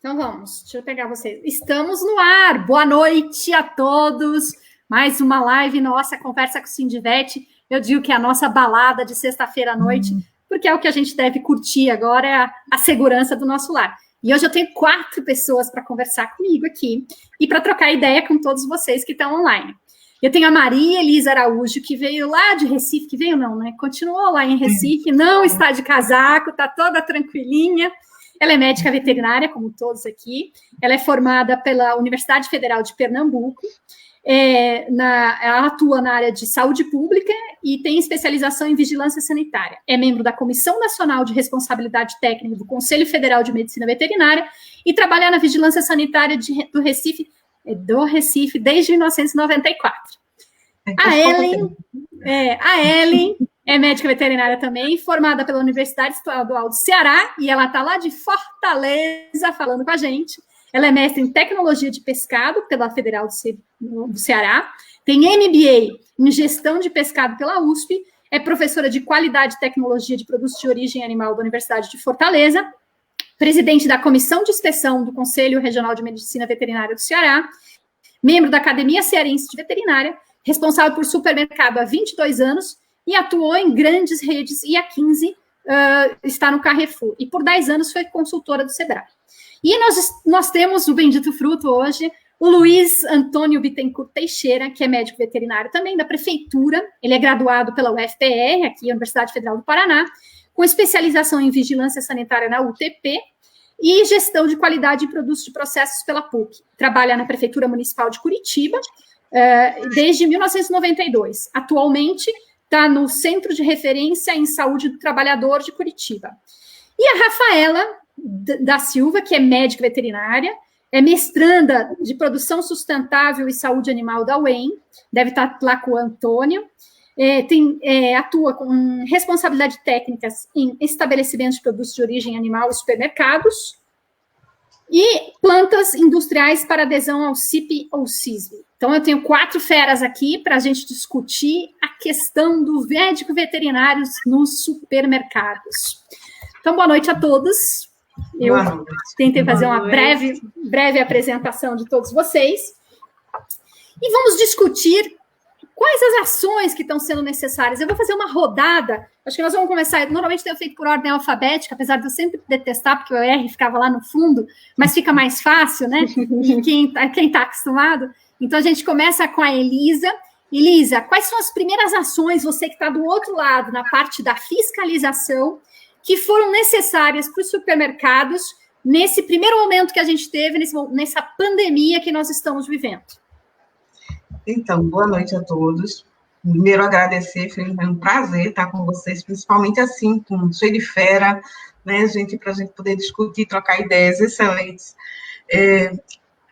Então vamos, deixa eu pegar vocês. Estamos no ar. Boa noite a todos. Mais uma live nossa, Conversa com o Sindivete. Eu digo que é a nossa balada de sexta-feira à noite, porque é o que a gente deve curtir agora, é a segurança do nosso lar. E hoje eu tenho 4 pessoas para conversar comigo aqui e para trocar ideia com todos vocês que estão online. Eu tenho a Maria Elisa Araújo, que veio lá de Recife, que veio não, né? Continuou lá em Recife, não está de casaco, está toda tranquilinha. Ela é médica veterinária, como todos aqui. Ela é formada pela Universidade Federal de Pernambuco. Ela atua na área de saúde pública e tem especialização em vigilância sanitária. É membro da Comissão Nacional de Responsabilidade Técnica do Conselho Federal de Medicina Veterinária e trabalha na vigilância sanitária do Recife desde 1994. A Ellen é médica veterinária também, formada pela Universidade Estadual do Ceará, e ela está lá de Fortaleza falando com a gente. Ela é mestre em tecnologia de pescado pela Federal do Ceará, tem MBA em gestão de pescado pela USP, é professora de qualidade e tecnologia de produtos de origem animal da Universidade de Fortaleza, presidente da Comissão de Inspeção do Conselho Regional de Medicina Veterinária do Ceará, membro da Academia Cearense de Veterinária, responsável por supermercado há 22 anos, e atuou em grandes redes, e há 15 está no Carrefour. E por 10 anos foi consultora do Sebrae. E nós temos o Bendito Fruto hoje, o Luiz Antônio Bittencourt Teixeira, que é médico veterinário também da Prefeitura. Ele é graduado pela UFPR, aqui, Universidade Federal do Paraná, com especialização em vigilância sanitária na UTP e gestão de qualidade de produtos de processos pela PUC. Trabalha na Prefeitura Municipal de Curitiba desde 1992. Atualmente, está no Centro de Referência em Saúde do Trabalhador de Curitiba. E a Rafaela da Silva, que é médica veterinária, é mestranda de Produção Sustentável e Saúde Animal da UEM, deve estar lá com o Antônio, atua com responsabilidade técnicas em estabelecimentos de produtos de origem animal e supermercados, e plantas industriais para adesão ao CIP ou CISB. Então, eu tenho 4 feras aqui para a gente discutir a questão do médico veterinário nos supermercados. Então, boa noite a todos. Eu tentei fazer uma breve apresentação de todos vocês. E vamos discutir quais as ações que estão sendo necessárias. Eu vou fazer uma rodada. Acho que nós vamos começar. Normalmente tenho feito por ordem alfabética, apesar de eu sempre detestar, porque o R ficava lá no fundo, mas fica mais fácil, né? Quem está acostumado. Então, a gente começa com a Elisa. Elisa, quais são as primeiras ações, você que está do outro lado, na parte da fiscalização, que foram necessárias para os supermercados nesse primeiro momento que a gente teve, nessa pandemia que nós estamos vivendo? Então, boa noite a todos. Primeiro, agradecer, foi um prazer estar com vocês, principalmente assim, cheio de fera, né, gente, para a gente poder discutir, trocar ideias excelentes.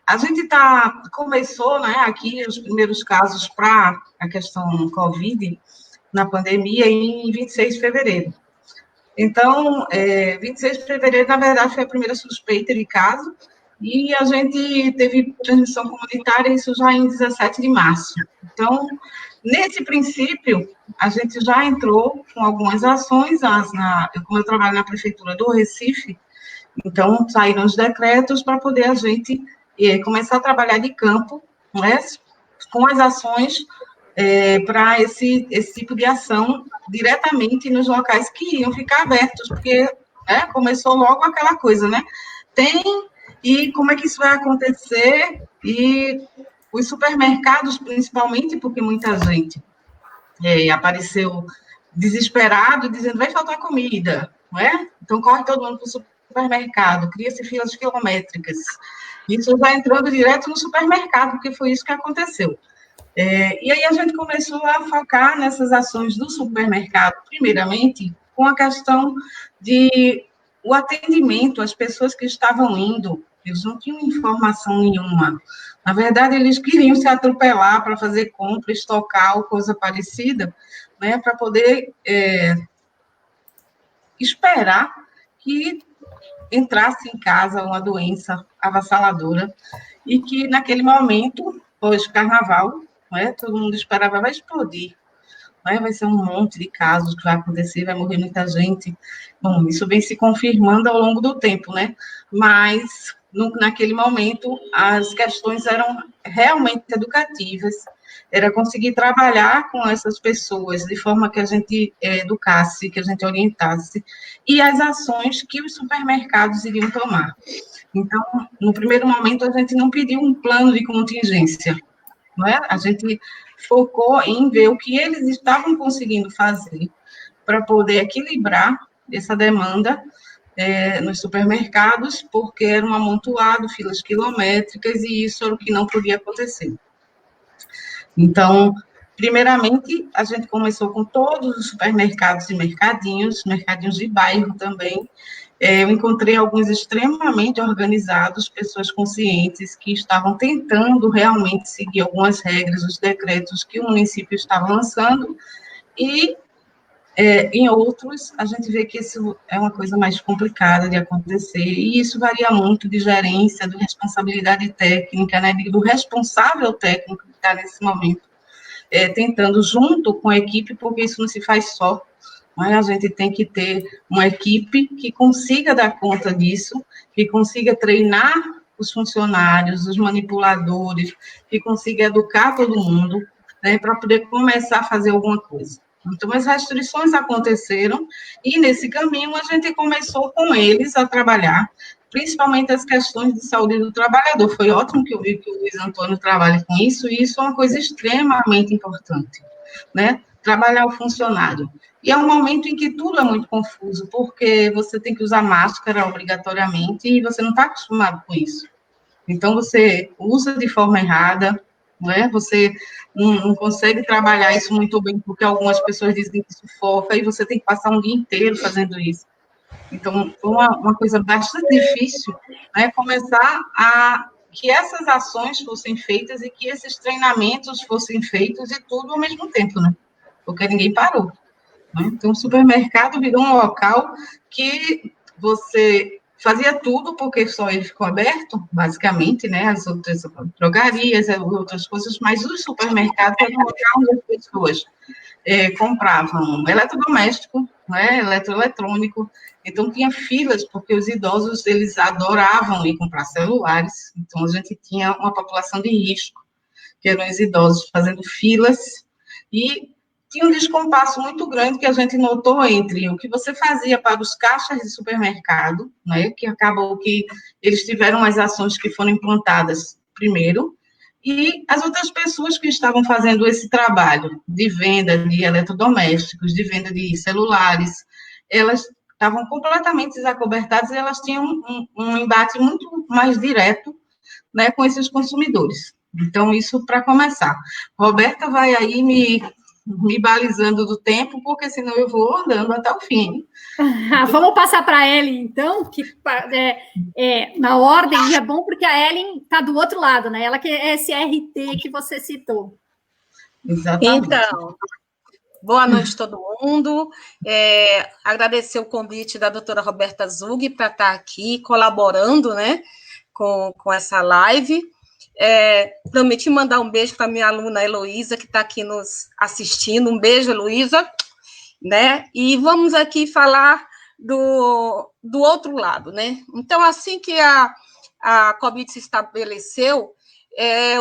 A gente começou, né, aqui os primeiros casos para a questão Covid na pandemia em 26 de fevereiro. Então, 26 de fevereiro, na verdade, foi a primeira suspeita de caso, e a gente teve transmissão comunitária, isso já em 17 de março. Então, nesse princípio, a gente já entrou com algumas ações, como eu trabalho na Prefeitura do Recife, então saíram os decretos para poder a gente começar a trabalhar de campo, né, com as ações para esse tipo de ação diretamente nos locais que iam ficar abertos, porque começou logo aquela coisa, né? E como é que isso vai acontecer? E os supermercados, principalmente, porque muita gente apareceu desesperado, dizendo, vai faltar comida, não é? Então, corre todo mundo para o supermercado, cria-se filas quilométricas. Isso já entrando direto no supermercado, porque foi isso que aconteceu. E aí a gente começou a focar nessas ações do supermercado, primeiramente, com a questão o atendimento às pessoas que estavam indo, eles não tinham informação nenhuma. Na verdade, eles queriam se atropelar para fazer compra, estocar ou coisa parecida, né, para poder esperar que entrasse em casa uma doença avassaladora e que, naquele momento, pós-carnaval, todo mundo esperava, vai explodir, vai ser um monte de casos que vai acontecer, vai morrer muita gente. Bom, isso vem se confirmando ao longo do tempo, né? Mas naquele momento, as questões eram realmente educativas, era conseguir trabalhar com essas pessoas de forma que a gente educasse, que a gente orientasse, e as ações que os supermercados iriam tomar. Então, no primeiro momento, a gente não pediu um plano de contingência, não é? A gente focou em ver o que eles estavam conseguindo fazer para poder equilibrar essa demanda nos supermercados, porque era um amontoado, filas quilométricas, e isso era o que não podia acontecer. Então, primeiramente, a gente começou com todos os supermercados e mercadinhos de bairro também. Eu encontrei alguns extremamente organizados, pessoas conscientes que estavam tentando realmente seguir algumas regras, os decretos que o município estava lançando, e em outros, a gente vê que isso é uma coisa mais complicada de acontecer, e isso varia muito de gerência, de responsabilidade técnica, né, do responsável técnico que está nesse momento, tentando junto com a equipe, porque isso não se faz só, mas a gente tem que ter uma equipe que consiga dar conta disso, que consiga treinar os funcionários, os manipuladores, que consiga educar todo mundo, né, para poder começar a fazer alguma coisa. Então, as restrições aconteceram, e nesse caminho a gente começou com eles a trabalhar, principalmente as questões de saúde do trabalhador. Foi ótimo que eu vi que o Luiz Antônio trabalha com isso, e isso é uma coisa extremamente importante, né? Trabalhar o funcionário. E é um momento em que tudo é muito confuso, porque você tem que usar máscara obrigatoriamente, e você não está acostumado com isso. Então, você usa de forma errada, né? Você não consegue trabalhar isso muito bem, porque algumas pessoas dizem que sufoca, e você tem que passar um dia inteiro fazendo isso. Então, foi uma coisa bastante difícil, né? Começar que essas ações fossem feitas e que esses treinamentos fossem feitos, e tudo ao mesmo tempo, né? Porque ninguém parou. Né? Então, o supermercado virou um local que você fazia tudo, porque só ele ficou aberto, basicamente, né? As outras drogarias, outras coisas, mas o supermercado era um local onde as pessoas compravam eletrodoméstico, né? Eletroeletrônico, então tinha filas, porque os idosos, eles adoravam ir comprar celulares, então a gente tinha uma população de risco, que eram os idosos fazendo filas, e tinha um descompasso muito grande que a gente notou entre o que você fazia para os caixas de supermercado, né, que acabou que eles tiveram as ações que foram implantadas primeiro, e as outras pessoas que estavam fazendo esse trabalho de venda de eletrodomésticos, de venda de celulares, elas estavam completamente desacobertadas, e elas tinham um embate muito mais direto, né, com esses consumidores. Então, isso para começar. Roberta vai aí me balizando do tempo, porque senão eu vou andando até o fim. Vamos passar para a Ellen, então, que na ordem, e é bom porque a Ellen está do outro lado, né? Ela que é esse RT que você citou. Exatamente. Então, boa noite a todo mundo. Agradecer o convite da doutora Roberta Zug para estar aqui colaborando, né, com essa live. Prometi mandar um beijo para minha aluna Heloísa, que está aqui nos assistindo. Um beijo, Heloísa. Né? E vamos aqui falar do outro lado, né? Então, assim que a Covid se estabeleceu,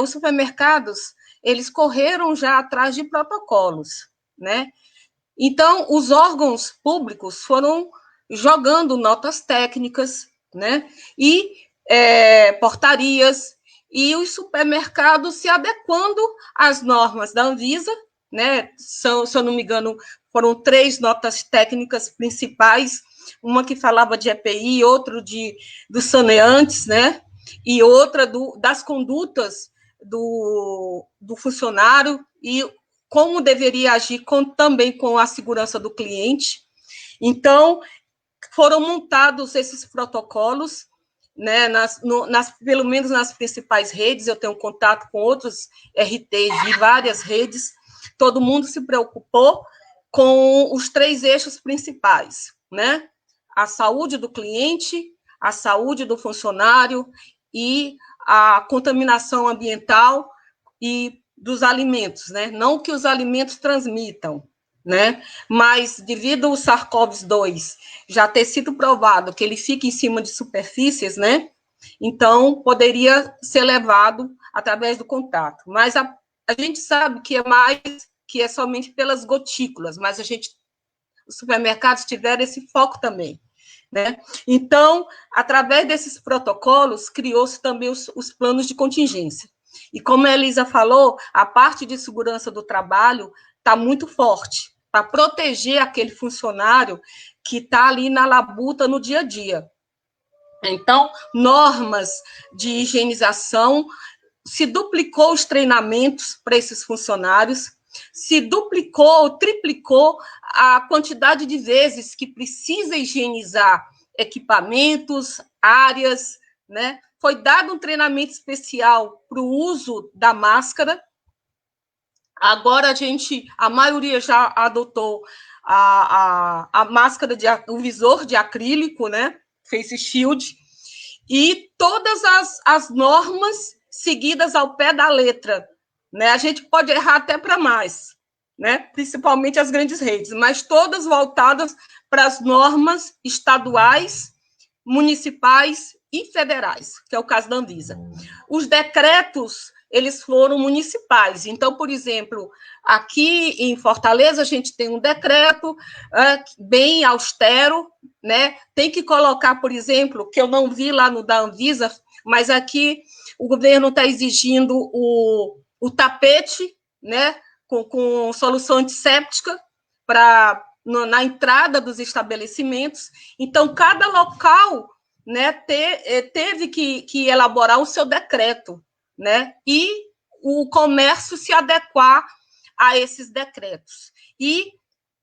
os supermercados, eles correram já atrás de protocolos, né? Então, os órgãos públicos foram jogando notas técnicas, né? E portarias, e os supermercados se adequando às normas da Anvisa, né? Se eu não me engano, foram 3 notas técnicas principais, uma que falava de EPI, outra dos saneantes, né? E outra das condutas do funcionário, e como deveria agir também com a segurança do cliente. Então, foram montados esses protocolos, né, pelo menos nas principais redes. Eu tenho contato com outros RTs de várias redes. Todo mundo se preocupou com os 3 eixos principais, né? A saúde do cliente, a saúde do funcionário e a contaminação ambiental e dos alimentos, né? Não que os alimentos transmitam, né? Mas devido ao SARS-CoV-2 já ter sido provado que ele fica em cima de superfícies, né? Então, poderia ser levado através do contato. Mas a gente sabe que é somente pelas gotículas, mas os supermercados tiveram esse foco também, né? Então, através desses protocolos, criou-se também os planos de contingência. E como a Elisa falou, a parte de segurança do trabalho está muito forte, para proteger aquele funcionário que está ali na labuta no dia a dia. Então, normas de higienização, se duplicou os treinamentos para esses funcionários, se duplicou, triplicou a quantidade de vezes que precisa higienizar equipamentos, áreas, né? Foi dado um treinamento especial para o uso da máscara. Agora a maioria já adotou a máscara, o visor de acrílico, né? Face shield, e todas as normas seguidas ao pé da letra, né? A gente pode errar até para mais, né? Principalmente as grandes redes, mas todas voltadas para as normas estaduais, municipais e federais, que é o caso da Anvisa. Os decretos, eles foram municipais. Então, por exemplo, aqui em Fortaleza, a gente tem um decreto bem austero, né? Tem que colocar, por exemplo, que eu não vi lá no da Anvisa, mas aqui o governo está exigindo o tapete, né? Com solução antisséptica na entrada dos estabelecimentos. Então, cada local, né, teve que elaborar o seu decreto, né, e o comércio se adequar a esses decretos e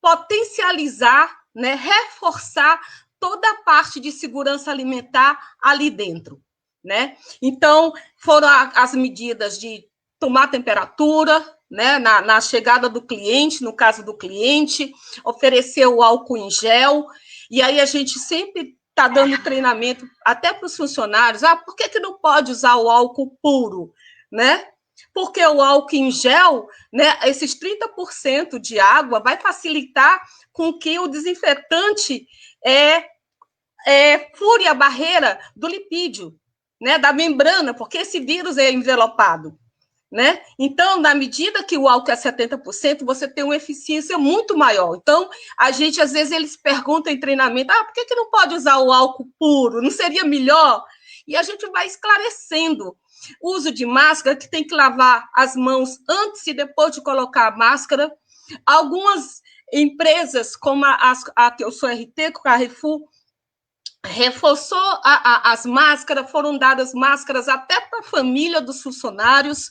potencializar, né, reforçar toda a parte de segurança alimentar ali dentro, né? Então, foram as medidas de tomar temperatura, né, na chegada do cliente, no caso do cliente, oferecer o álcool em gel, e aí a gente sempre está dando treinamento até para os funcionários. Por que não pode usar o álcool puro, né? Porque o álcool em gel, né, esses 30% de água vai facilitar com que o desinfetante fure a barreira do lipídio, né, da membrana, porque esse vírus é envelopado, né? Então, na medida que o álcool é 70%, você tem uma eficiência muito maior. Então, a gente, às vezes, eles perguntam em treinamento, por que não pode usar o álcool puro? Não seria melhor? E a gente vai esclarecendo. Uso de máscara, que tem que lavar as mãos antes e depois de colocar a máscara. Algumas empresas, como a que eu sou RT, com a Carrefour, reforçou as máscaras, foram dadas máscaras até para a família dos funcionários,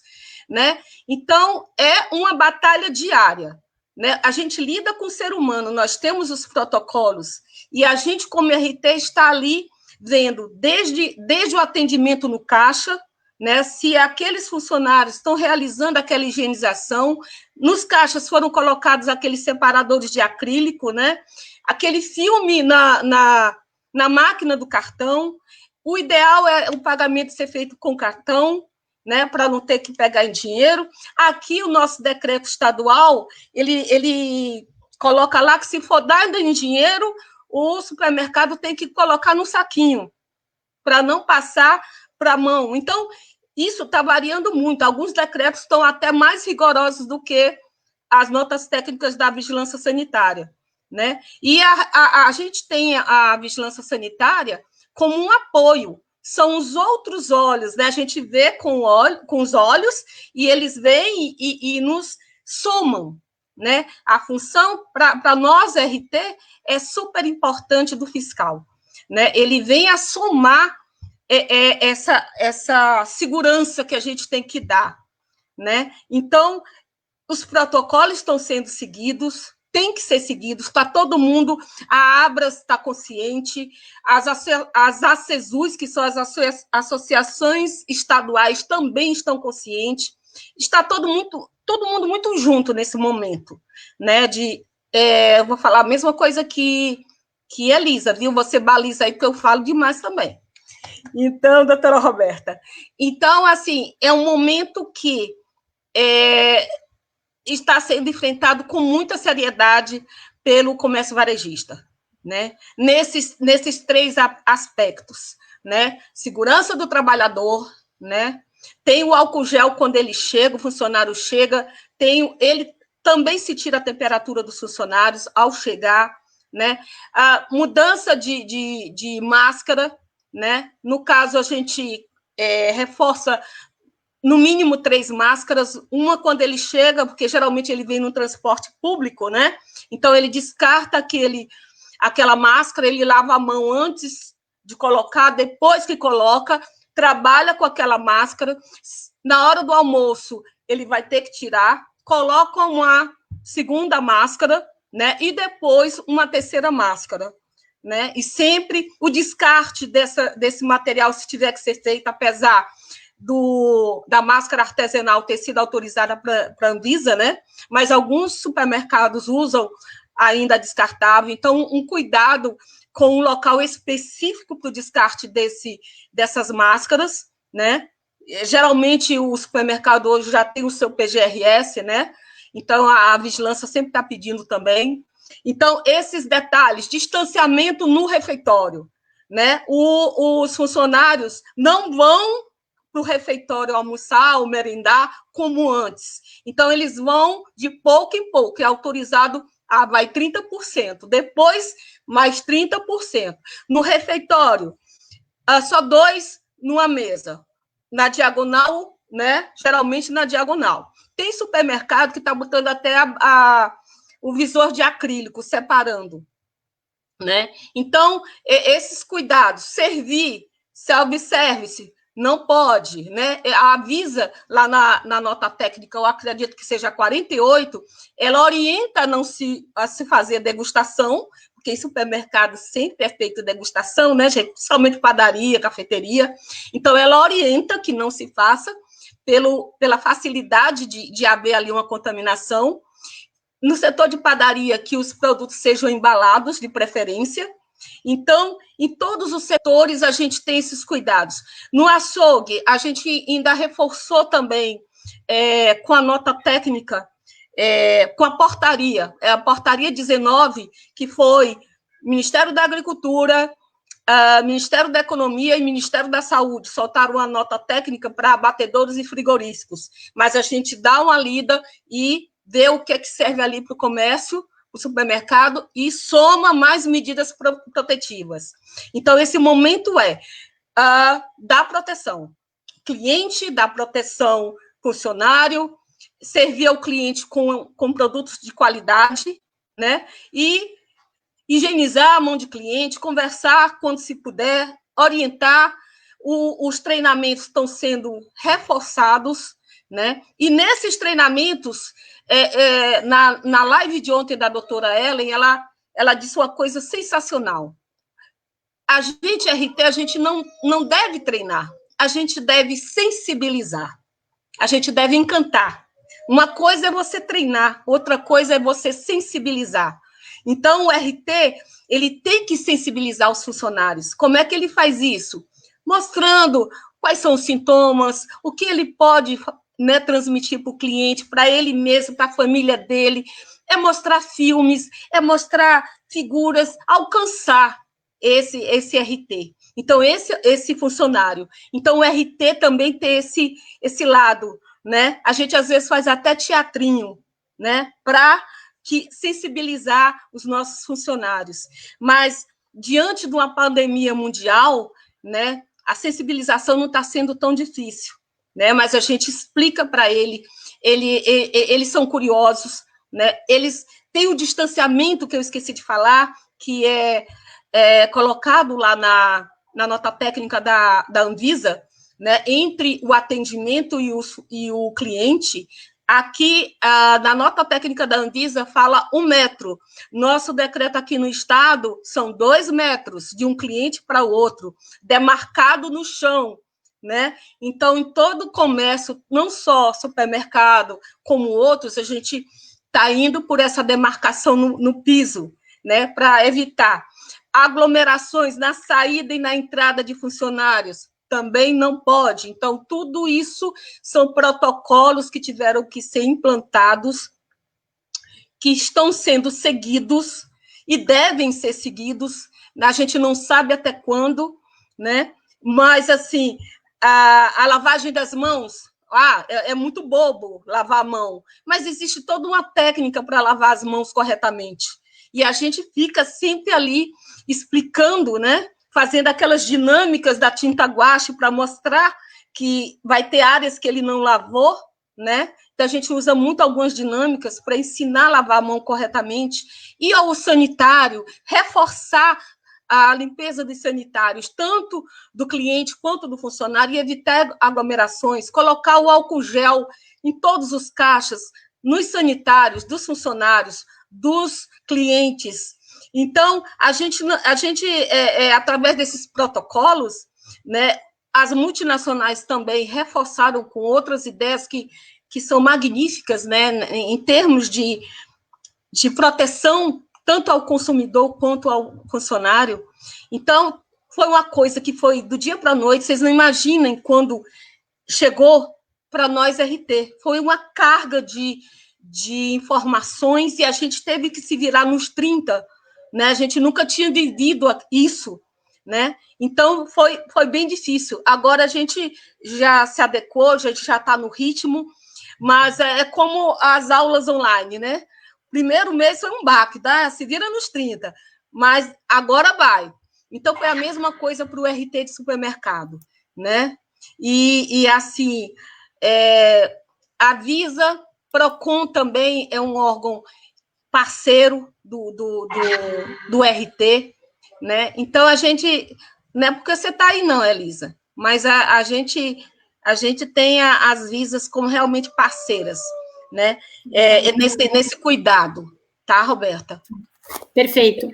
né? Então, é uma batalha diária, né? A gente lida com o ser humano, nós temos os protocolos, e a gente, como RT, está ali vendo desde o atendimento no caixa, né? Se aqueles funcionários estão realizando aquela higienização, nos caixas foram colocados aqueles separadores de acrílico, né? Aquele filme na máquina do cartão. O ideal é o pagamento ser feito com cartão, né, para não ter que pegar em dinheiro. Aqui, o nosso decreto estadual, ele coloca lá que, se for dado em dinheiro, o supermercado tem que colocar no saquinho, para não passar para a mão. Então, isso está variando muito. Alguns decretos estão até mais rigorosos do que as notas técnicas da vigilância sanitária, né? E a gente tem a vigilância sanitária como um apoio, são os outros olhos, né? A gente vê com os olhos e eles veem e nos somam, né? A função, para nós, RT, é super importante do fiscal, né? Ele vem a somar essa segurança que a gente tem que dar, né? Então, os protocolos estão sendo seguidos, tem que ser seguidos, está todo mundo, a Abras está consciente, as ACESUS, que são as associações estaduais, também estão conscientes, está todo mundo muito junto nesse momento, né? Eu vou falar a mesma coisa que Elisa, viu? Você baliza aí, porque eu falo demais também. Então, doutora Roberta, então, assim, é um momento que está sendo enfrentado com muita seriedade pelo comércio varejista, né? Nesses 3 aspectos, né? Segurança do trabalhador, né? Tem o álcool gel quando ele chega, o funcionário chega, ele também se tira a temperatura dos funcionários ao chegar, né? A mudança de máscara, né? No caso, a gente reforça no mínimo 3 máscaras, uma quando ele chega, porque geralmente ele vem no transporte público, né? Então, ele descarta aquela máscara, ele lava a mão antes de colocar, depois que coloca, trabalha com aquela máscara. Na hora do almoço, ele vai ter que tirar, coloca uma segunda máscara, né? E depois uma terceira máscara, né? E sempre o descarte desse material, se tiver que ser feito, apesar da máscara artesanal ter sido autorizada para a Anvisa, né? Mas alguns supermercados usam ainda descartável, então um cuidado com um local específico para o descarte dessas máscaras, né? Geralmente o supermercado hoje já tem o seu PGRS, né? Então a vigilância sempre está pedindo também. Então, esses detalhes, distanciamento no refeitório, né? Os funcionários não vão para o refeitório almoçar ou merendar como antes. Então, eles vão de pouco em pouco, é autorizado vai 30%, depois mais 30%. No refeitório, só 2 numa mesa, na diagonal, né? Geralmente na diagonal. Tem supermercado que está botando até o visor de acrílico, separando, né? Então, esses cuidados, servir, self-service, não pode, né? Avisa lá na nota técnica, eu acredito que seja 48, ela orienta a se fazer degustação, porque em supermercado sempre é feito degustação, né, gente? Principalmente padaria, cafeteria. Então, ela orienta que não se faça pela facilidade de haver ali uma contaminação. No setor de padaria, que os produtos sejam embalados, de preferência. Então, em todos os setores, a gente tem esses cuidados. No açougue, a gente ainda reforçou também com a nota técnica, com a portaria 19, que foi Ministério da Agricultura, Ministério da Economia e Ministério da Saúde, soltaram uma nota técnica para abatedouros e frigoríficos, mas a gente dá uma lida e vê o que é que serve ali para o comércio, o supermercado, e soma mais medidas protetivas. Então, esse momento da proteção. Cliente, da proteção funcionário, servir ao cliente com produtos de qualidade, né? E higienizar a mão de cliente, conversar quando se puder, orientar. Os treinamentos estão sendo reforçados, né? E nesses treinamentos, na live de ontem da doutora Ellen, ela disse uma coisa sensacional. A gente, RT, a gente não deve treinar, a gente deve sensibilizar, a gente deve encantar. Uma coisa é você treinar, outra coisa é você sensibilizar. Então, o RT, ele tem que sensibilizar os funcionários. Como é que ele faz isso? Mostrando quais são os sintomas, o que ele pode, né, transmitir para o cliente, para ele mesmo, para a família dele. É mostrar filmes, é mostrar figuras, alcançar esse RT. Então, esse funcionário. Então, o RT também tem esse lado, né? A gente, às vezes, faz até teatrinho, né? Para sensibilizar os nossos funcionários. Mas, diante de uma pandemia mundial, né, a sensibilização não está sendo tão difícil, né? Mas a gente explica para eles são curiosos, né? Eles têm o distanciamento, que eu esqueci de falar, que é colocado lá na nota técnica da Anvisa, né, entre o atendimento e o cliente. Aqui, na nota técnica da Anvisa, fala 1 metro. Nosso decreto aqui no estado são 2 metros, de um cliente para o outro, demarcado no chão, né? Então, em todo o comércio, não só supermercado, como outros, a gente está indo por essa demarcação no piso, né, para evitar aglomerações na saída e na entrada de funcionários. Também não pode. Então, tudo isso são protocolos que tiveram que ser implantados, que estão sendo seguidos e devem ser seguidos. A gente não sabe até quando, né? Mas, assim, a lavagem das mãos, é muito bobo lavar a mão, mas existe toda uma técnica para lavar as mãos corretamente. E a gente fica sempre ali explicando, né? Fazendo aquelas dinâmicas da tinta guache para mostrar que vai ter áreas que ele não lavou, né? Então, a gente usa muito algumas dinâmicas para ensinar a lavar a mão corretamente. E ao sanitário, reforçar a limpeza dos sanitários, tanto do cliente quanto do funcionário, e evitar aglomerações, colocar o álcool gel em todos os caixas, nos sanitários, dos funcionários, dos clientes. Então, a gente através desses protocolos, né, as multinacionais também reforçaram com outras ideias que são magníficas, né, em termos de proteção tanto ao consumidor quanto ao funcionário. Então, foi uma coisa que foi do dia para a noite, vocês não imaginem quando chegou para nós RT. Foi uma carga de informações e a gente teve que se virar nos 30, né? A gente nunca tinha vivido isso, né? Então, foi bem difícil. Agora a gente já se adequou, a gente já está no ritmo, mas é como as aulas online, né? Primeiro mês foi um baque, tá? Se vira nos 30, mas agora vai. Então, foi a mesma coisa para o RT de supermercado, né? E assim, a Visa, Procon também é um órgão parceiro do RT, né? Então, a gente... Não é porque você está aí, não, Elisa, mas a gente tem as Visas como realmente parceiras, né? Nesse cuidado, tá, Roberta? Perfeito.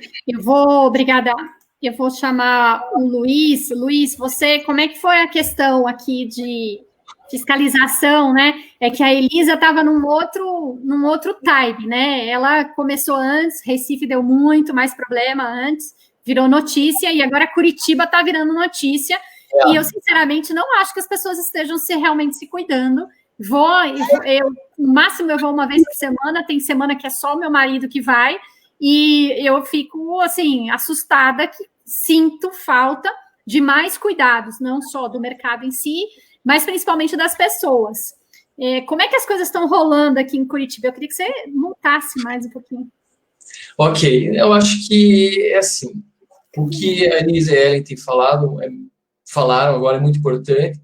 Obrigada. Eu vou chamar o Luiz. Luiz, você, como é que foi a questão aqui de fiscalização, né? É que a Elisa estava num outro time, né? Ela começou antes, Recife deu muito mais problema antes, virou notícia, e agora Curitiba está virando notícia, e eu, sinceramente, não acho que as pessoas estejam realmente se cuidando. No máximo eu vou uma vez por semana, tem semana que é só o meu marido que vai, e eu fico, assim, assustada, que sinto falta de mais cuidados, não só do mercado em si, mas principalmente das pessoas. Como é que as coisas estão rolando aqui em Curitiba? Eu queria que você montasse mais um pouquinho. Ok, eu acho que é assim, o que a Elisa e a Ellen falaram agora é muito importante,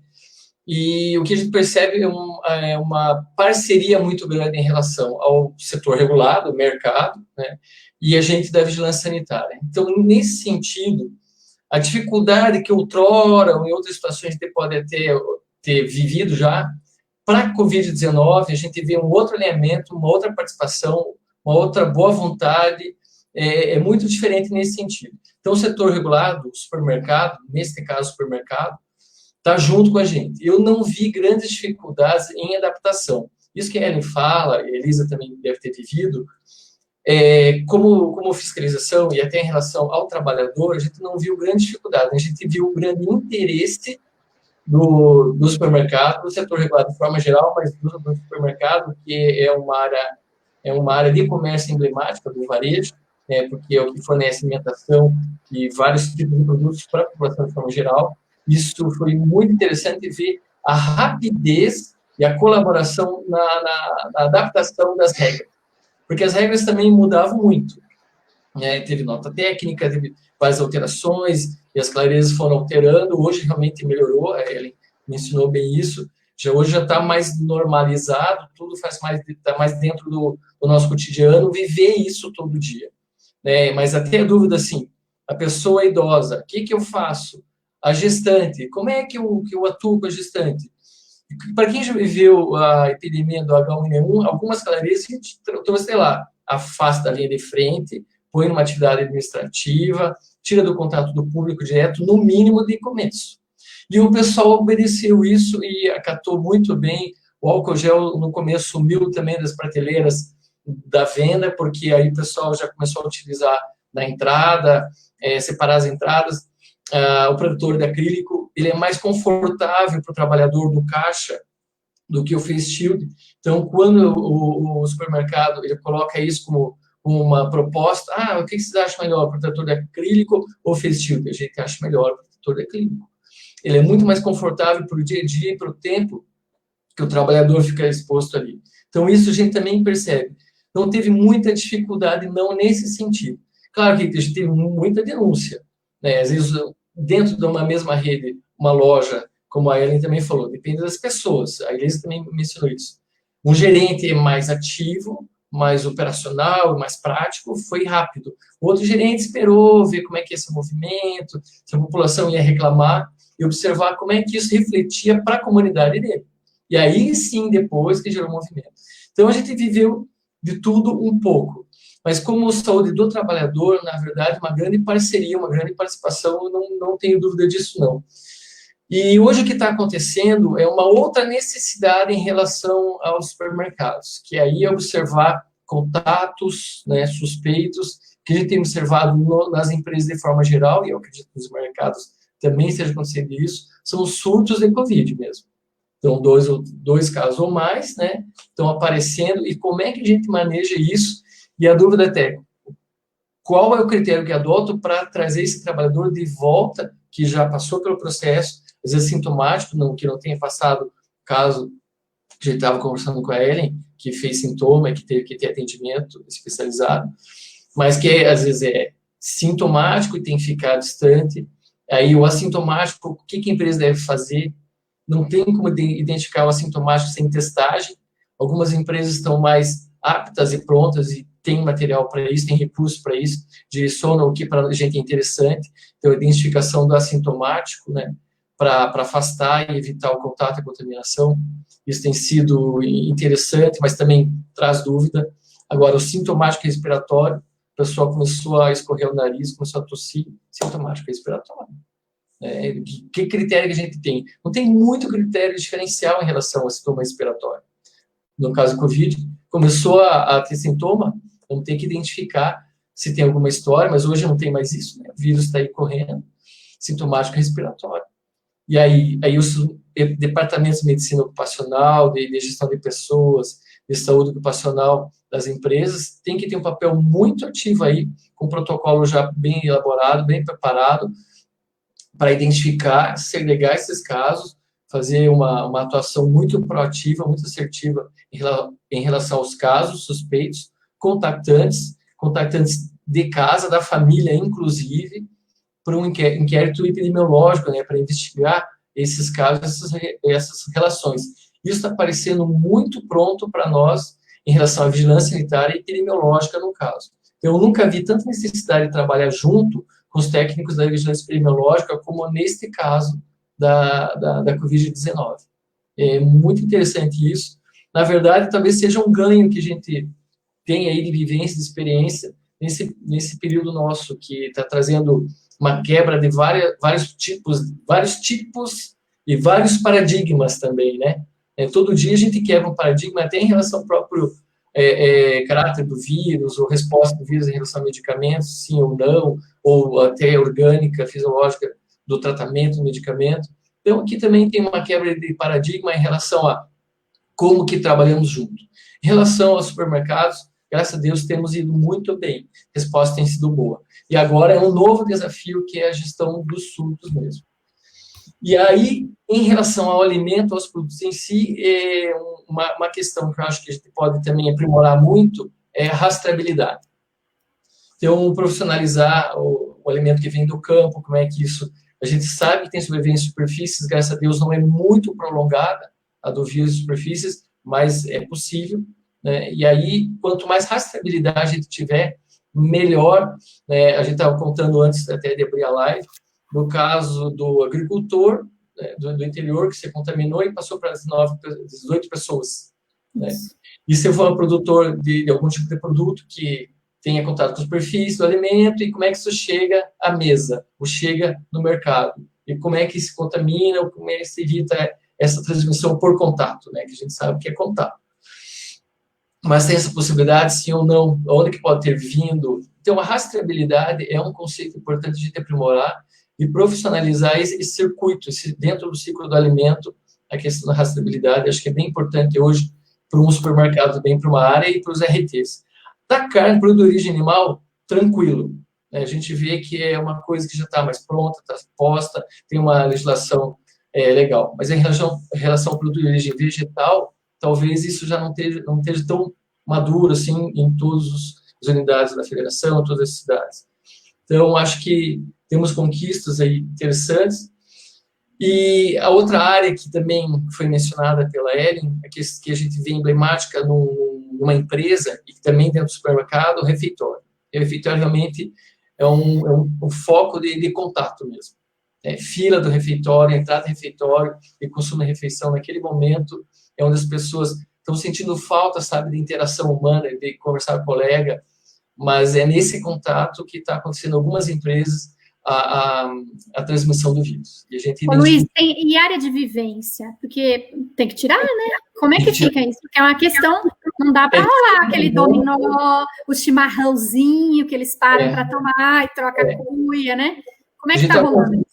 e o que a gente percebe é uma parceria muito grande em relação ao setor regulado, o mercado, né, e a gente da vigilância sanitária. Então, nesse sentido, a dificuldade que outrora ou em outras situações a gente pode ter vivido já, para a Covid-19, a gente vê um outro alinhamento, uma outra participação, uma outra boa vontade, é muito diferente nesse sentido. Então, o setor regulado, o supermercado, nesse caso, o supermercado, está junto com a gente. Eu não vi grandes dificuldades em adaptação. Isso que a Ellen fala, a Elisa também deve ter vivido, como fiscalização e até em relação ao trabalhador, a gente não viu grande dificuldade, a gente viu um grande interesse do supermercado, do setor regulado de forma geral, mas do supermercado, que é uma área de comércio emblemática do varejo, porque é o que fornece alimentação e vários tipos de produtos para a população de forma geral. Isso foi muito interessante ver a rapidez e a colaboração na adaptação das regras, porque as regras também mudavam muito. Teve nota técnica, teve várias alterações, e as clarezas foram alterando. Hoje realmente melhorou, a Ellen mencionou bem isso. Hoje já está mais normalizado, tudo está mais dentro do nosso cotidiano, viver isso todo dia. Mas até a dúvida, assim, a pessoa idosa, o que eu faço? A gestante, como é que eu atuo com a gestante? Para quem já viveu a epidemia do H1N1, algumas clarezas a gente trouxe, sei lá, afasta da linha de frente, põe numa atividade administrativa, tira do contato do público direto, no mínimo de começo. E o pessoal obedeceu isso e acatou muito bem. O álcool gel, no começo, sumiu também das prateleiras da venda, porque aí o pessoal já começou a utilizar na entrada, separar as entradas. O protetor de acrílico, ele é mais confortável para o trabalhador do caixa do que o face shield. Então, quando o supermercado ele coloca isso como uma proposta, o que vocês acham melhor, protetor de acrílico ou face shield? A gente acha melhor o protetor de acrílico. ele é muito mais confortável para o dia a dia e para o tempo que o trabalhador fica exposto ali. Então, isso a gente também percebe. Não teve muita dificuldade, não, nesse sentido. Claro que a gente teve muita denúncia, né? Às vezes, dentro de uma mesma rede, uma loja, como a Ellen também falou, depende das pessoas. A Elisa também mencionou isso. Um gerente mais ativo, mais operacional, mais prático, foi rápido. O outro gerente esperou ver como é que é esse movimento, se a população ia reclamar, e observar como é que isso refletia para a comunidade dele. E aí, sim, depois que gerou movimento. Então, a gente viveu de tudo um pouco. Mas como saúde do trabalhador, na verdade, uma grande parceria, uma grande participação, eu não tenho dúvida disso, não. E hoje o que está acontecendo é uma outra necessidade em relação aos supermercados, que aí é observar contatos, né, suspeitos, que a gente tem observado nas empresas de forma geral, e eu acredito que nos mercados também esteja acontecendo isso, são os surtos de Covid mesmo. Então, dois casos ou mais, né, estão aparecendo, e como é que a gente maneja isso? E a dúvida até, qual é o critério que adoto para trazer esse trabalhador de volta, que já passou pelo processo, às vezes sintomático, que não tenha passado, caso a gente estava conversando com a Ellen, que fez sintoma, que teve que ter atendimento especializado, mas que às vezes é sintomático e tem que ficar distante. Aí o assintomático, o que a empresa deve fazer? Não tem como identificar o assintomático sem testagem. Algumas empresas estão mais aptas e prontas e tem material para isso, tem recursos para isso, direcionam o que para a gente é interessante. Então, a identificação do assintomático, né, para afastar e evitar o contato e a contaminação. Isso tem sido interessante, mas também traz dúvida. Agora, o sintomático respiratório, o pessoal começou a escorrer o nariz, começou a tossir, sintomático respiratório. Que critério que a gente tem? Não tem muito critério diferencial em relação ao sintoma respiratório. No caso do Covid, começou a ter sintoma, vamos ter que identificar se tem alguma história, mas hoje não tem mais isso, né? O vírus está aí correndo, sintomático respiratório. E aí os departamentos de medicina ocupacional, de gestão de pessoas, de saúde ocupacional das empresas, tem que ter um papel muito ativo aí, com um protocolo já bem elaborado, bem preparado, para identificar, segregar esses casos, fazer uma atuação muito proativa, muito assertiva em relação aos casos suspeitos, contactantes de casa, da família, inclusive, para um inquérito epidemiológico, né, para investigar esses casos, essas relações. Isso está parecendo muito pronto para nós em relação à vigilância sanitária e epidemiológica, no caso. Eu nunca vi tanta necessidade de trabalhar junto com os técnicos da vigilância epidemiológica como neste caso da Covid-19. É muito interessante isso. Na verdade, talvez seja um ganho que a gente tem aí de vivência, de experiência, nesse período nosso, que está trazendo uma quebra de vários tipos e vários paradigmas também, né? Todo dia a gente quebra um paradigma, até em relação ao próprio caráter do vírus, ou resposta do vírus em relação a medicamentos, sim ou não, ou até orgânica, fisiológica do tratamento do medicamento. Então, aqui também tem uma quebra de paradigma em relação a como que trabalhamos junto. Em relação aos supermercados, graças a Deus, temos ido muito bem. A resposta tem sido boa. E agora é um novo desafio, que é a gestão dos surtos mesmo. E aí, em relação ao alimento, aos produtos em si, uma questão que eu acho que a gente pode também aprimorar muito é a rastreabilidade. Então, profissionalizar o alimento que vem do campo, como é que isso... A gente sabe que tem sobrevivência em superfícies, graças a Deus não é muito prolongada a do vírus em superfícies, mas é possível, né? E aí, quanto mais rastreabilidade a gente tiver, melhor, né? A gente estava contando antes até de abrir a live, no caso do agricultor, né, do interior, que se contaminou e passou para 18 pessoas. Né? E se for um produtor de algum tipo de produto que tenha contato com a superfície do alimento, e como é que isso chega à mesa, ou chega no mercado, e como é que se contamina, ou como é que se evita essa transmissão por contato, né, que a gente sabe que é contato. Mas tem essa possibilidade, sim ou não, onde que pode ter vindo. Então, a rastreabilidade é um conceito importante de aprimorar e profissionalizar esse circuito, dentro do ciclo do alimento, a questão da rastreabilidade, acho que é bem importante hoje para um supermercado, bem para uma área, e para os RTs. Da carne, produto de origem animal, tranquilo. né? A gente vê que é uma coisa que já está mais pronta, está posta, tem uma legislação legal. Mas em relação ao produto de origem vegetal, talvez isso já não esteja tão maduro assim em todas as unidades da federação, todas as cidades. Então, acho que temos conquistas aí interessantes. E a outra área que também foi mencionada pela Ellen, que a gente vê emblemática numa empresa e que também dentro do supermercado, o refeitório. E o refeitório realmente é um foco de contato mesmo. Fila do refeitório, entrada do refeitório e consumo da refeição naquele momento é onde as pessoas estão sentindo falta, sabe, de interação humana, de conversar com o colega, mas é nesse contato que está acontecendo em algumas empresas a transmissão do vírus. E a gente Luiz, e área de vivência? Porque tem que tirar, né? Como é que fica isso? Porque é uma questão, não dá para rolar aquele dominó, o chimarrãozinho que eles param para tomar e troca a cuia, né? Como é que está rolando isso?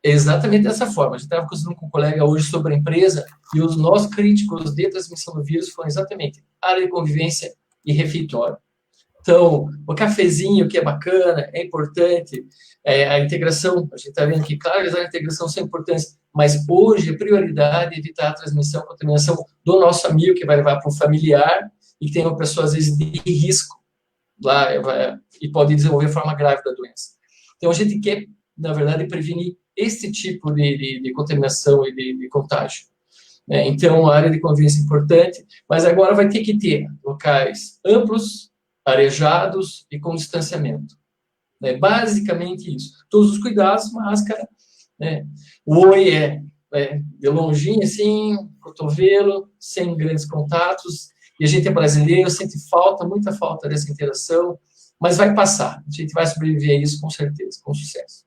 Exatamente dessa forma. A gente estava conversando com um colega hoje sobre a empresa e os nossos críticos de transmissão do vírus foram exatamente área de convivência e refeitório. Então, o cafezinho, que é bacana, é importante, a integração, a gente está vendo que, claro, as áreas de integração são importantes, mas hoje a prioridade é evitar a transmissão, a contaminação do nosso amigo, que vai levar para um familiar e que tem uma pessoa, às vezes, de risco lá e pode desenvolver forma grave da doença. Então, a gente quer, na verdade, prevenir esse tipo de contaminação e de contágio. Então, a área de convivência é importante, mas agora vai ter que ter locais amplos, arejados e com distanciamento. Basicamente isso. Todos os cuidados, máscara, o oi de longinho, assim, cotovelo, sem grandes contatos, e a gente é brasileiro, sente muita falta dessa interação, mas vai passar, a gente vai sobreviver a isso com certeza, com sucesso.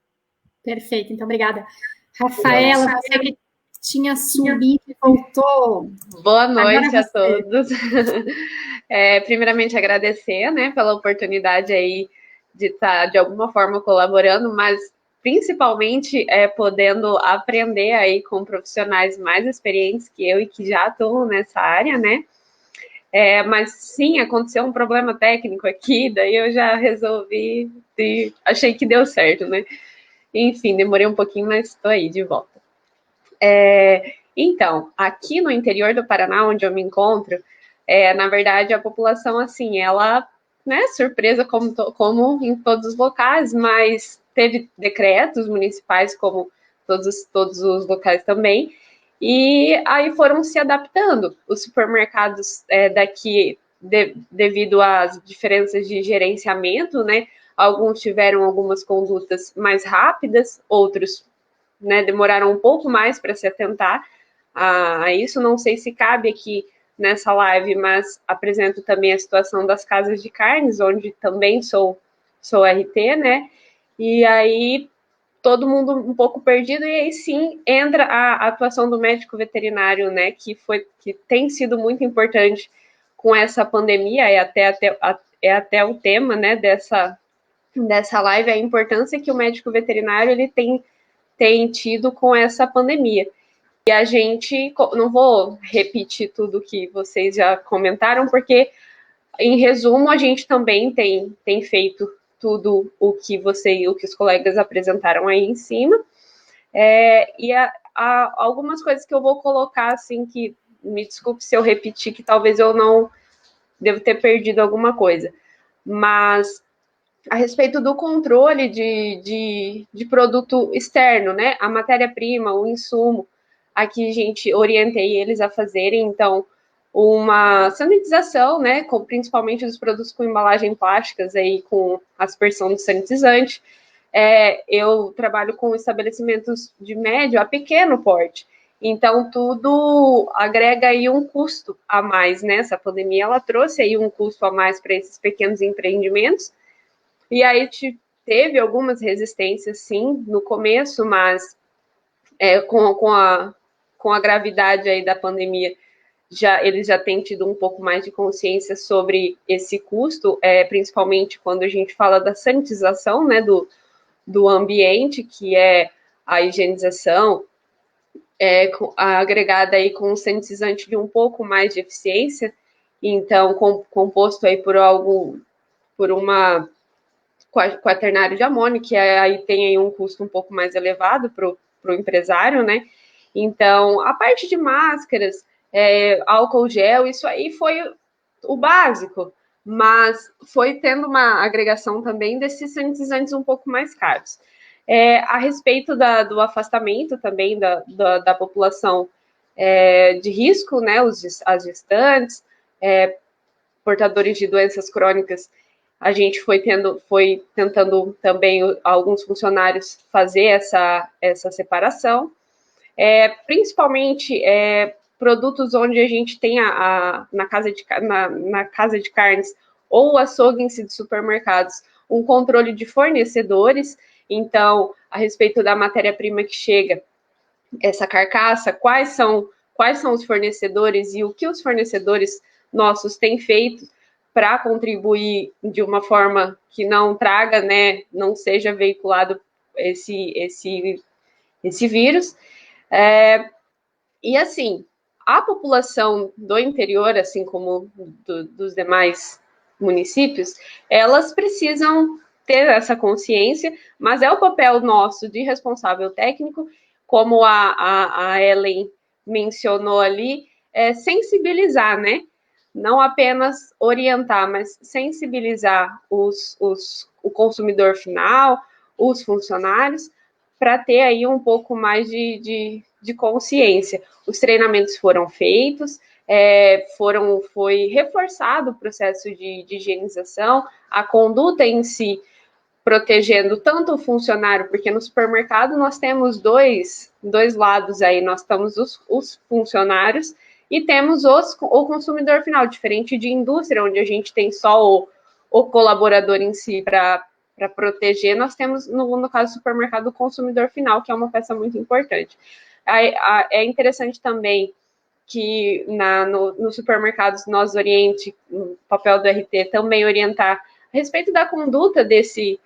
Perfeito, então obrigada. Rafaela, você que tinha subido e voltou. Boa noite a todos. Primeiramente, agradecer, né, pela oportunidade aí de estar, de alguma forma, colaborando, mas principalmente podendo aprender aí com profissionais mais experientes que eu e que já estão nessa área, né? Mas sim, aconteceu um problema técnico aqui, daí eu já resolvi e achei que deu certo, né? Enfim, demorei um pouquinho, mas estou aí de volta. Então, aqui no interior do Paraná, onde eu me encontro, na verdade, a população, assim, ela, né, surpresa como em todos os locais, mas teve decretos municipais, como todos os locais também, e aí foram se adaptando. Os supermercados daqui, devido às diferenças de gerenciamento, né, alguns tiveram algumas condutas mais rápidas, outros, né, demoraram um pouco mais para se atentar a isso. Não sei se cabe aqui nessa live, mas apresento também a situação das casas de carnes, onde também sou RT, né? E aí todo mundo um pouco perdido, e aí sim entra a atuação do médico veterinário, né? Que tem sido muito importante com essa pandemia, é até o tema, né, dessa live, a importância que o médico veterinário ele tem tido com essa pandemia. E a gente, não vou repetir tudo que vocês já comentaram, porque, em resumo, a gente também tem feito tudo o que os colegas apresentaram aí em cima. E há algumas coisas que eu vou colocar, assim, que, me desculpe se eu repetir, que talvez eu não devo ter perdido alguma coisa. Mas a respeito do controle de produto externo, né? A matéria-prima, o insumo, aqui a gente orientei eles a fazerem, então, uma sanitização, né? Principalmente dos produtos com embalagem plásticas, aí, com aspersão do sanitizante. Eu trabalho com estabelecimentos de médio a pequeno porte, então tudo agrega aí um custo a mais, né? Essa pandemia, ela trouxe aí um custo a mais para esses pequenos empreendimentos. E aí teve algumas resistências, sim, no começo, mas com a gravidade aí da pandemia, eles já têm tido um pouco mais de consciência sobre esse custo, principalmente quando a gente fala da sanitização, né, do ambiente, que é a higienização, agregada aí com um sanitizante de um pouco mais de eficiência, então composto aí por uma quaternário de amônio, que aí tem aí um custo um pouco mais elevado para o empresário, né? Então, a parte de máscaras, álcool gel, isso aí foi o básico, mas foi tendo uma agregação também desses sanitizantes um pouco mais caros. A respeito do afastamento também da população de risco, né, as gestantes, portadores de doenças crônicas, a gente foi tentando também alguns funcionários fazer essa separação, principalmente produtos onde a gente tem na casa de carnes ou açougue em si de supermercados, um controle de fornecedores. Então, a respeito da matéria-prima que chega, essa carcaça, quais são os fornecedores e o que os fornecedores nossos têm feito para contribuir de uma forma que não traga, né, não seja veiculado esse vírus. E assim, a população do interior, assim como dos demais municípios, elas precisam ter essa consciência, mas é o papel nosso de responsável técnico, como a Ellen mencionou ali, sensibilizar, né? Não apenas orientar, mas sensibilizar o consumidor final, os funcionários, para ter aí um pouco mais de consciência. Os treinamentos foram feitos, foi reforçado o processo de higienização, a conduta em si, protegendo tanto o funcionário, porque no supermercado nós temos dois lados aí, nós temos os funcionários e temos o consumidor final, diferente de indústria, onde a gente tem só o colaborador em si para proteger, nós temos, no caso do supermercado, o consumidor final, que é uma peça muito importante. É interessante também que nos supermercados nós oriente, o papel do RT também orientar a respeito da conduta desse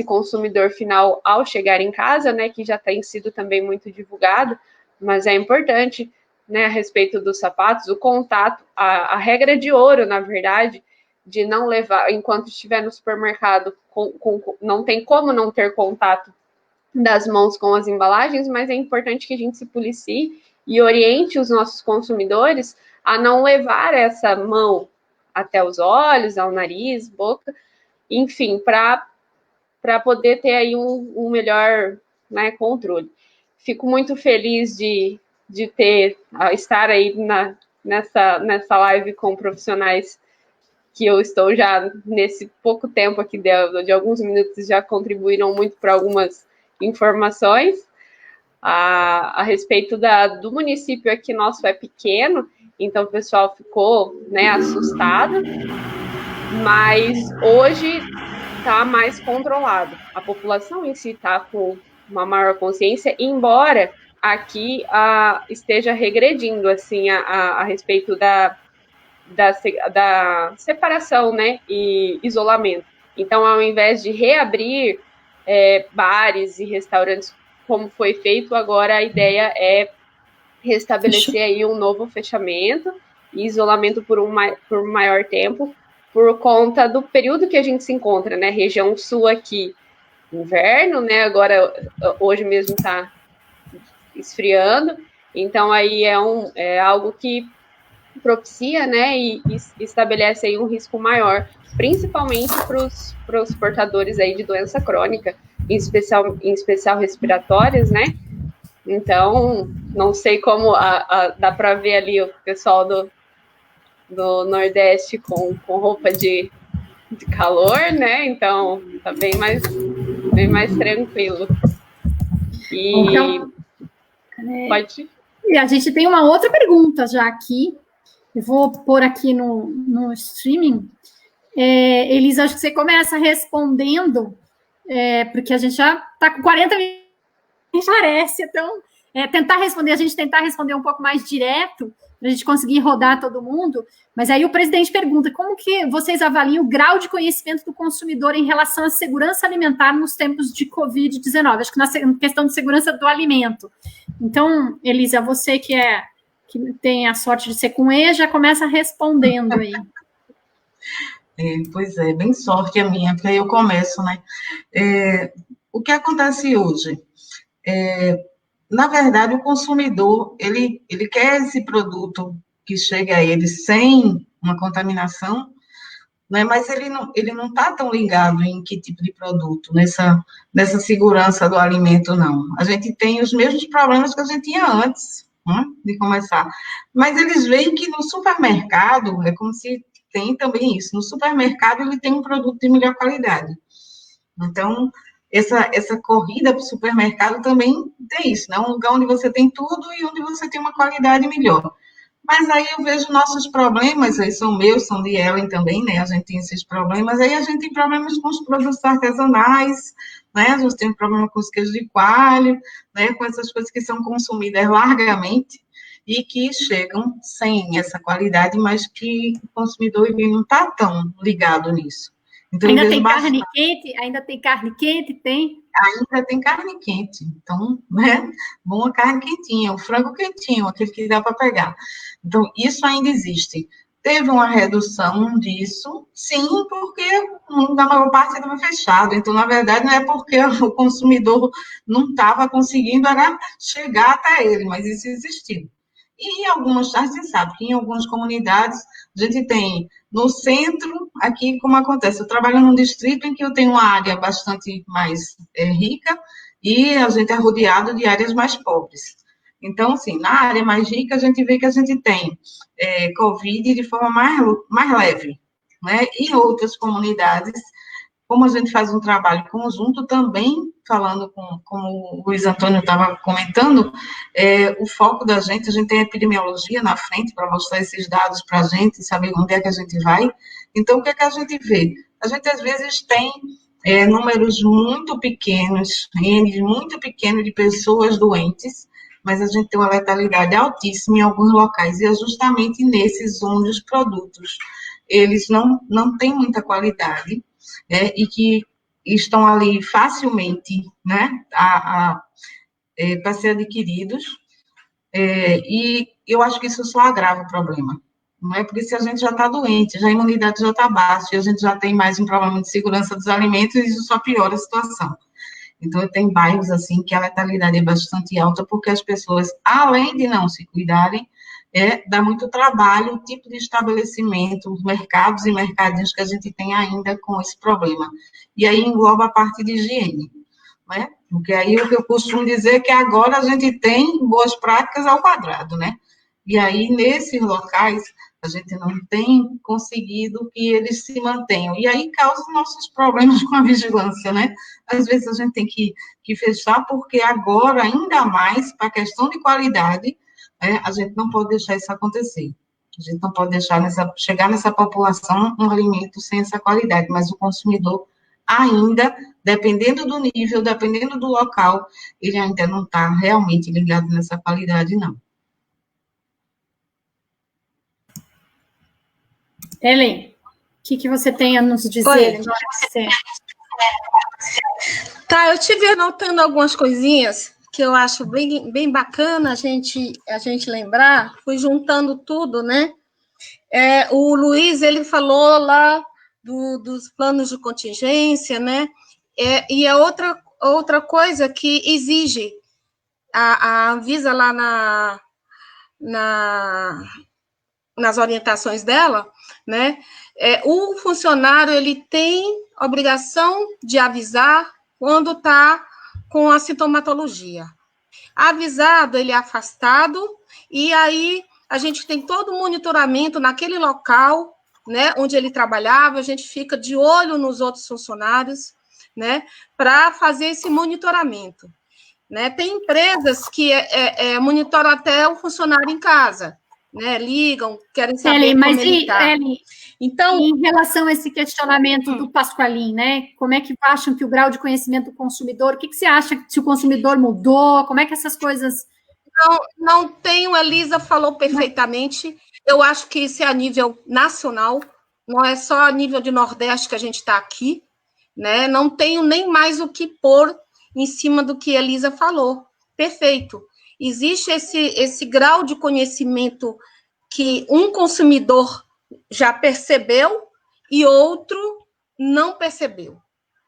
consumidor final ao chegar em casa, né, que já tem sido também muito divulgado, mas é importante, né, a respeito dos sapatos, o contato, a regra de ouro, na verdade, de não levar, enquanto estiver no supermercado, não tem como não ter contato das mãos com as embalagens, mas é importante que a gente se policie e oriente os nossos consumidores a não levar essa mão até os olhos, ao nariz, boca, enfim, para poder ter aí um melhor, né, controle. Fico muito feliz de estar aí nessa live com profissionais que eu estou já nesse pouco tempo aqui de alguns minutos, já contribuíram muito para algumas informações. A respeito do município aqui nosso é pequeno, então o pessoal ficou, né, assustado, mas hoje está mais controlado. A população em si está com uma maior consciência, embora aqui esteja regredindo assim a respeito da separação, né, e isolamento. Então, ao invés de reabrir bares e restaurantes como foi feito, agora a ideia é restabelecer aí um novo fechamento e isolamento por maior tempo, por conta do período que a gente se encontra, né? Região sul aqui, inverno, né? Agora, hoje mesmo está esfriando, então aí é algo que propicia, né? E estabelece aí um risco maior, principalmente para os portadores aí de doença crônica, em especial respiratórias, né? Então, não sei como dá para ver ali o pessoal do Nordeste com roupa de calor, né? Então, tá bem mais tranquilo. E então, pode. E a gente tem uma outra pergunta já aqui. Eu vou pôr aqui no streaming. Elisa, acho que você começa respondendo, porque a gente já está com 40 minutos, parece, então, a gente tentar responder um pouco mais direto, para a gente conseguir rodar todo mundo, mas aí o presidente pergunta, como que vocês avaliam o grau de conhecimento do consumidor em relação à segurança alimentar nos tempos de Covid-19? Acho que na questão de segurança do alimento. Então, Elisa, você que tem a sorte de ser com E, já começa respondendo aí. Pois é, bem sorte a minha, porque aí eu começo, né? O que acontece hoje? Na verdade, o consumidor, ele quer esse produto que chegue a ele sem uma contaminação, né? Mas ele não está tão ligado em que tipo de produto, nessa segurança do alimento, não. A gente tem os mesmos problemas que a gente tinha antes, né, de começar. Mas eles veem que no supermercado, é como se tem também isso, no supermercado ele tem um produto de melhor qualidade. Então, essa corrida para o supermercado também tem isso, né? Um lugar onde você tem tudo e onde você tem uma qualidade melhor. Mas aí eu vejo nossos problemas, aí são meus, são de Ellen também, né? A gente tem esses problemas, aí a gente tem problemas com os produtos artesanais, né? A gente tem problema com os queijos de coalho, né? Com essas coisas que são consumidas largamente e que chegam sem essa qualidade, mas que o consumidor não está tão ligado nisso. Então, ainda tem carne quente? Ainda tem carne quente? Tem? Ainda tem carne quente. Então, né? Bom, a carne quentinha, o frango quentinho, aquele que dá para pegar. Então, isso ainda existe. Teve uma redução disso, sim, porque na maior parte estava fechado. Então, na verdade, não é porque o consumidor não estava conseguindo chegar até ele, mas isso existiu. E em algumas, a gente sabe que em algumas comunidades, a gente tem no centro, aqui, como acontece, eu trabalho num distrito em que eu tenho uma área bastante mais rica e a gente é rodeado de áreas mais pobres. Então, assim, na área mais rica, a gente vê que a gente tem Covid de forma mais leve, né? E em outras comunidades, como a gente faz um trabalho conjunto também, falando como o Luiz Antônio estava comentando, o foco da gente, a gente tem epidemiologia na frente para mostrar esses dados para a gente, saber onde é que a gente vai. Então, o que é que a gente vê? A gente, às vezes, tem números muito pequenos, N muito pequeno de pessoas doentes, mas a gente tem uma letalidade altíssima em alguns locais, e é justamente nesses onde os produtos, eles não têm muita qualidade, e que estão ali facilmente, né, para ser adquiridos, e eu acho que isso só agrava o problema, não é? Porque se a gente já está doente, já a imunidade já está baixa, e a gente já tem mais um problema de segurança dos alimentos, isso só piora a situação. Então, tem bairros, assim, que a letalidade é bastante alta, porque as pessoas, além de não se cuidarem, dá muito trabalho o tipo de estabelecimento, os mercados e mercadinhos que a gente tem ainda com esse problema. E aí engloba a parte de higiene, né? Porque aí o que eu costumo dizer é que agora a gente tem boas práticas ao quadrado, né? E aí, nesses locais, a gente não tem conseguido que eles se mantenham. E aí causa nossos problemas com a vigilância, né? Às vezes a gente tem que fechar, porque agora, ainda mais, para a questão de qualidade, a gente não pode deixar isso acontecer. A gente não pode deixar chegar nessa população um alimento sem essa qualidade, mas o consumidor ainda, dependendo do nível, dependendo do local, ele ainda não está realmente ligado nessa qualidade, não. Ellen, o que você tem a nos dizer? Oi. Tá, eu estive anotando algumas coisinhas que eu acho bem bacana a gente lembrar, fui juntando tudo, né? O Luiz, ele falou lá dos planos de contingência, né? E é outra coisa que exige a Anvisa lá nas orientações dela, né? O funcionário, ele tem obrigação de avisar quando está com a sintomatologia. Avisado, ele é afastado, e aí a gente tem todo o monitoramento naquele local, né, onde ele trabalhava, a gente fica de olho nos outros funcionários, né, para fazer esse monitoramento. Né? Tem empresas que monitoram até o funcionário em casa, né? Ligam, querem saber como ele está. Então, em relação a esse questionamento do Pasqualin, né? Como é que acham que o grau de conhecimento do consumidor, o que você acha se o consumidor mudou? Como é que essas coisas... Não tenho, a Elisa falou perfeitamente. Eu acho que isso é a nível nacional, não é só a nível de Nordeste que a gente está aqui, né? Não tenho nem mais o que pôr em cima do que a Elisa falou. Perfeito. Existe esse grau de conhecimento que um consumidor já percebeu e outro não percebeu.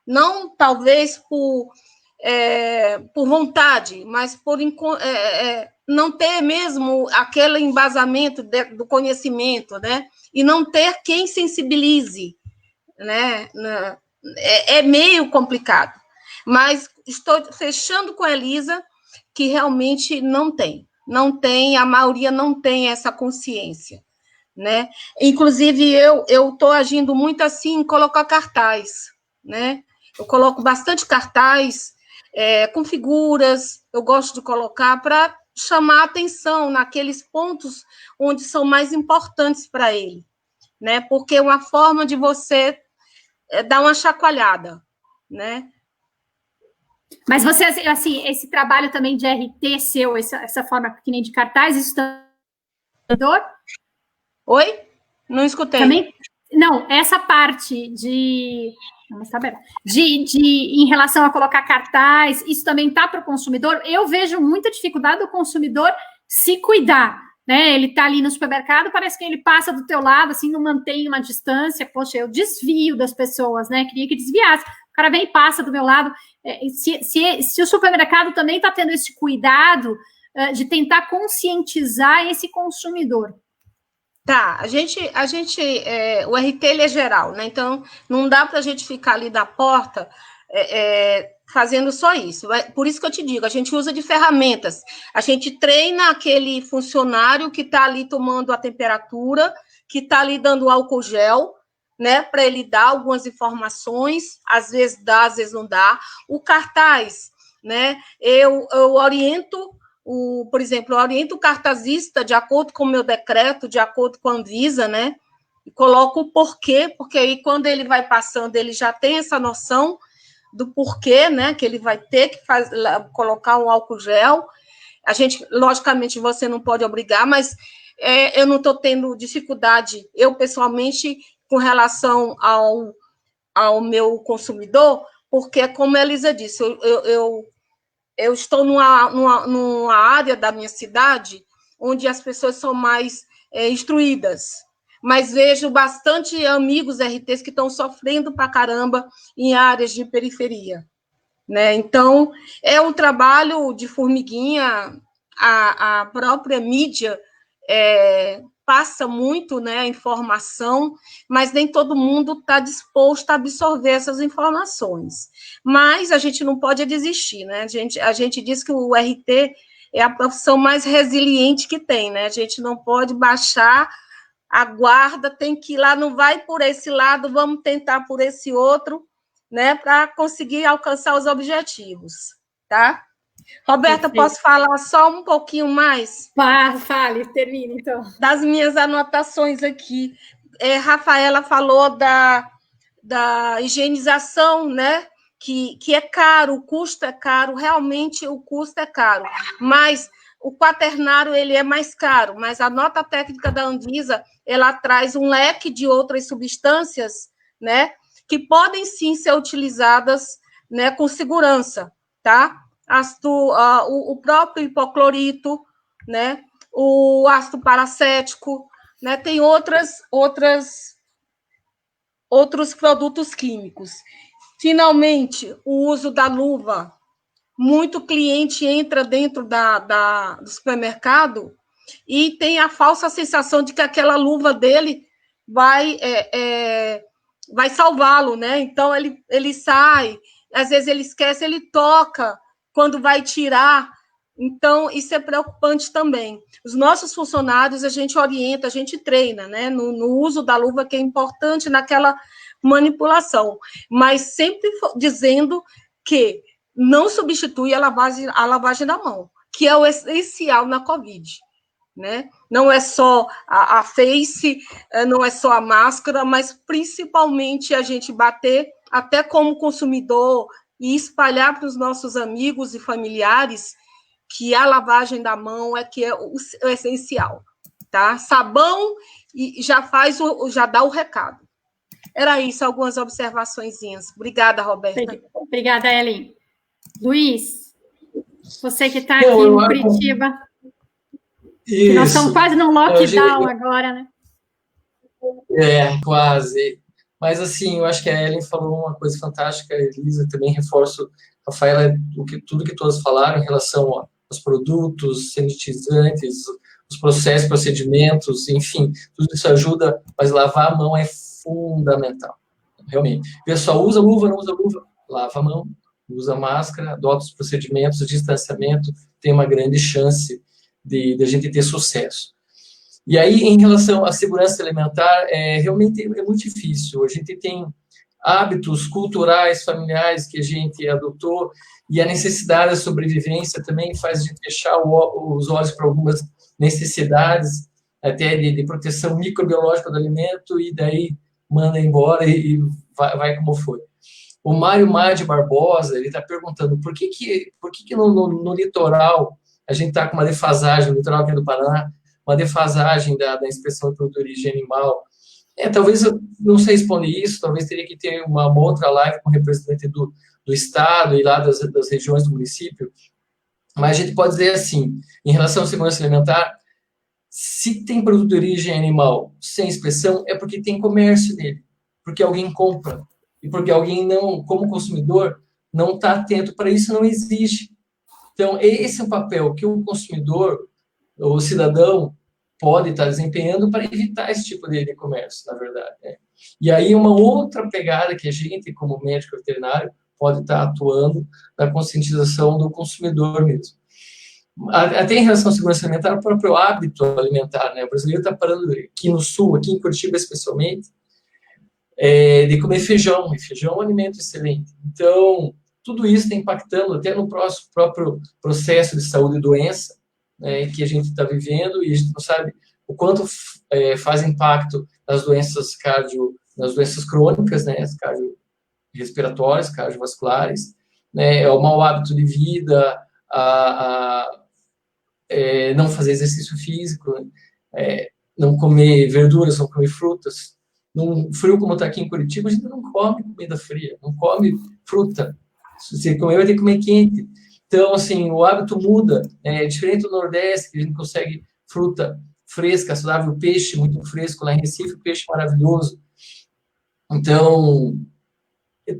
Não, talvez, por vontade, mas por não ter mesmo aquele embasamento do conhecimento, né? E não ter quem sensibilize, né? É meio complicado. Mas estou fechando com a Elisa que realmente não tem, a maioria não tem essa consciência, né? Inclusive, eu estou agindo muito assim em colocar cartaz, né? Eu coloco bastante cartaz com figuras, eu gosto de colocar para chamar a atenção naqueles pontos onde são mais importantes para ele, né? Porque é uma forma de você dar uma chacoalhada, né? Mas você, assim, esse trabalho também de RT seu, essa forma que nem de cartaz, isso também... Oi? Não escutei. Também, não, essa parte em relação a colocar cartaz, isso também está para o consumidor. Eu vejo muita dificuldade do consumidor se cuidar, né? Ele está ali no supermercado, parece que ele passa do teu lado, assim, não mantém uma distância. Poxa, eu desvio das pessoas, né? Queria que desviasse. O cara vem e passa do meu lado. Se o supermercado também está tendo esse cuidado de tentar conscientizar esse consumidor. Tá, o RT ele é geral, né? Então, não dá para a gente ficar ali da porta fazendo só isso. Por isso que eu te digo, a gente usa de ferramentas. A gente treina aquele funcionário que está ali tomando a temperatura, que está ali dando álcool gel, né? Para ele dar algumas informações, às vezes dá, às vezes não dá. O cartaz, né? Eu oriento... por exemplo, eu oriento o cartazista de acordo com o meu decreto, de acordo com a Anvisa, né? E coloco o porquê, porque aí quando ele vai passando, ele já tem essa noção do porquê, né? Que ele vai ter que colocar um álcool gel. A gente, logicamente, você não pode obrigar, mas eu não estou tendo dificuldade, eu pessoalmente, com relação ao meu consumidor, porque, como a Elisa disse, eu estou numa área da minha cidade onde as pessoas são mais instruídas, mas vejo bastante amigos RTs que estão sofrendo pra caramba em áreas de periferia, né? Então, é um trabalho de formiguinha, a própria mídia passa muito, né, a informação, mas nem todo mundo está disposto a absorver essas informações. Mas a gente não pode desistir, né? A gente diz que o RT é a profissão mais resiliente que tem, né? A gente não pode baixar a guarda, tem que ir lá, não vai por esse lado, vamos tentar por esse outro, né, para conseguir alcançar os objetivos, tá? Roberta, posso falar só um pouquinho mais? Fale, termine, então. Das minhas anotações aqui. Rafaela falou da higienização, né? Que é caro, o custo é caro, realmente o custo é caro. Mas o quaternário, ele é mais caro, mas a nota técnica da Anvisa, ela traz um leque de outras substâncias, né? Que podem, sim, ser utilizadas, né, com segurança, tá? O próprio hipoclorito, né? O ácido paracético, né? Tem outros produtos químicos. Finalmente, o uso da luva. Muito cliente entra dentro do supermercado e tem a falsa sensação de que aquela luva dele vai salvá-lo, né? Então, ele sai, às vezes ele esquece, ele toca quando vai tirar. Então, isso é preocupante também. Os nossos funcionários, a gente orienta, a gente treina, né, no uso da luva, que é importante naquela manipulação, mas sempre dizendo que não substitui a lavagem da mão, que é o essencial na Covid, né? Não é só a face, não é só a máscara, mas principalmente a gente bater, até como consumidor, e espalhar para os nossos amigos e familiares que a lavagem da mão é o essencial, tá? Sabão e já dá o recado. Era isso, algumas observaçõezinhas. Obrigada, Roberta. Obrigada, Ellen. Luiz, você que está aqui em Curitiba. Isso. Nós estamos quase num lockdown agora, né? Quase. Mas, assim, eu acho que a Ellen falou uma coisa fantástica, a Elisa também reforço, Rafaela, tudo que todos falaram em relação aos produtos, sanitizantes, os processos, procedimentos, enfim, tudo isso ajuda, mas lavar a mão é fundamental, realmente. O pessoal usa luva, não usa luva, lava a mão, usa máscara, adota os procedimentos, o distanciamento, tem uma grande chance de a gente ter sucesso. E aí, em relação à segurança alimentar, realmente é muito difícil. A gente tem hábitos culturais, familiares que a gente adotou, e a necessidade da sobrevivência também faz a gente fechar os olhos para algumas necessidades, até de proteção microbiológica do alimento, e daí manda embora e vai como foi. O Mário Madi Barbosa, ele está perguntando por que no litoral a gente está com uma defasagem, no litoral aqui do Paraná, uma defasagem da inspeção de produto de origem animal. Talvez eu não sei responder isso, talvez teria que ter uma outra live com o representante do Estado e lá das regiões do município, mas a gente pode dizer assim, em relação à segurança alimentar, se tem produto de origem animal sem inspeção, é porque tem comércio nele, porque alguém compra, e porque alguém não, como consumidor, não está atento para isso, não exige. Então, esse é o papel que o consumidor, o cidadão, pode estar desempenhando para evitar esse tipo de comércio, na verdade. E aí, uma outra pegada que a gente, como médico veterinário, pode estar atuando na conscientização do consumidor mesmo. Até em relação à segurança alimentar, o próprio hábito alimentar, né? O brasileiro está parando aqui no sul, aqui em Curitiba especialmente, de comer feijão, e feijão é um alimento excelente. Então, tudo isso está impactando até no próprio processo de saúde e doença, que a gente está vivendo, e a gente não sabe o quanto faz impacto nas doenças crônicas, né, as cardiorrespiratórias, cardiovasculares, né, é o mau hábito de vida, não fazer exercício físico, não comer verduras, não comer frutas. Num frio como está aqui em Curitiba, a gente não come comida fria, não come fruta. Se você comer, vai ter que comer quente. Então, assim, o hábito muda. É diferente do Nordeste, que a gente consegue fruta fresca, saudável, peixe muito fresco lá em Recife, peixe maravilhoso. Então,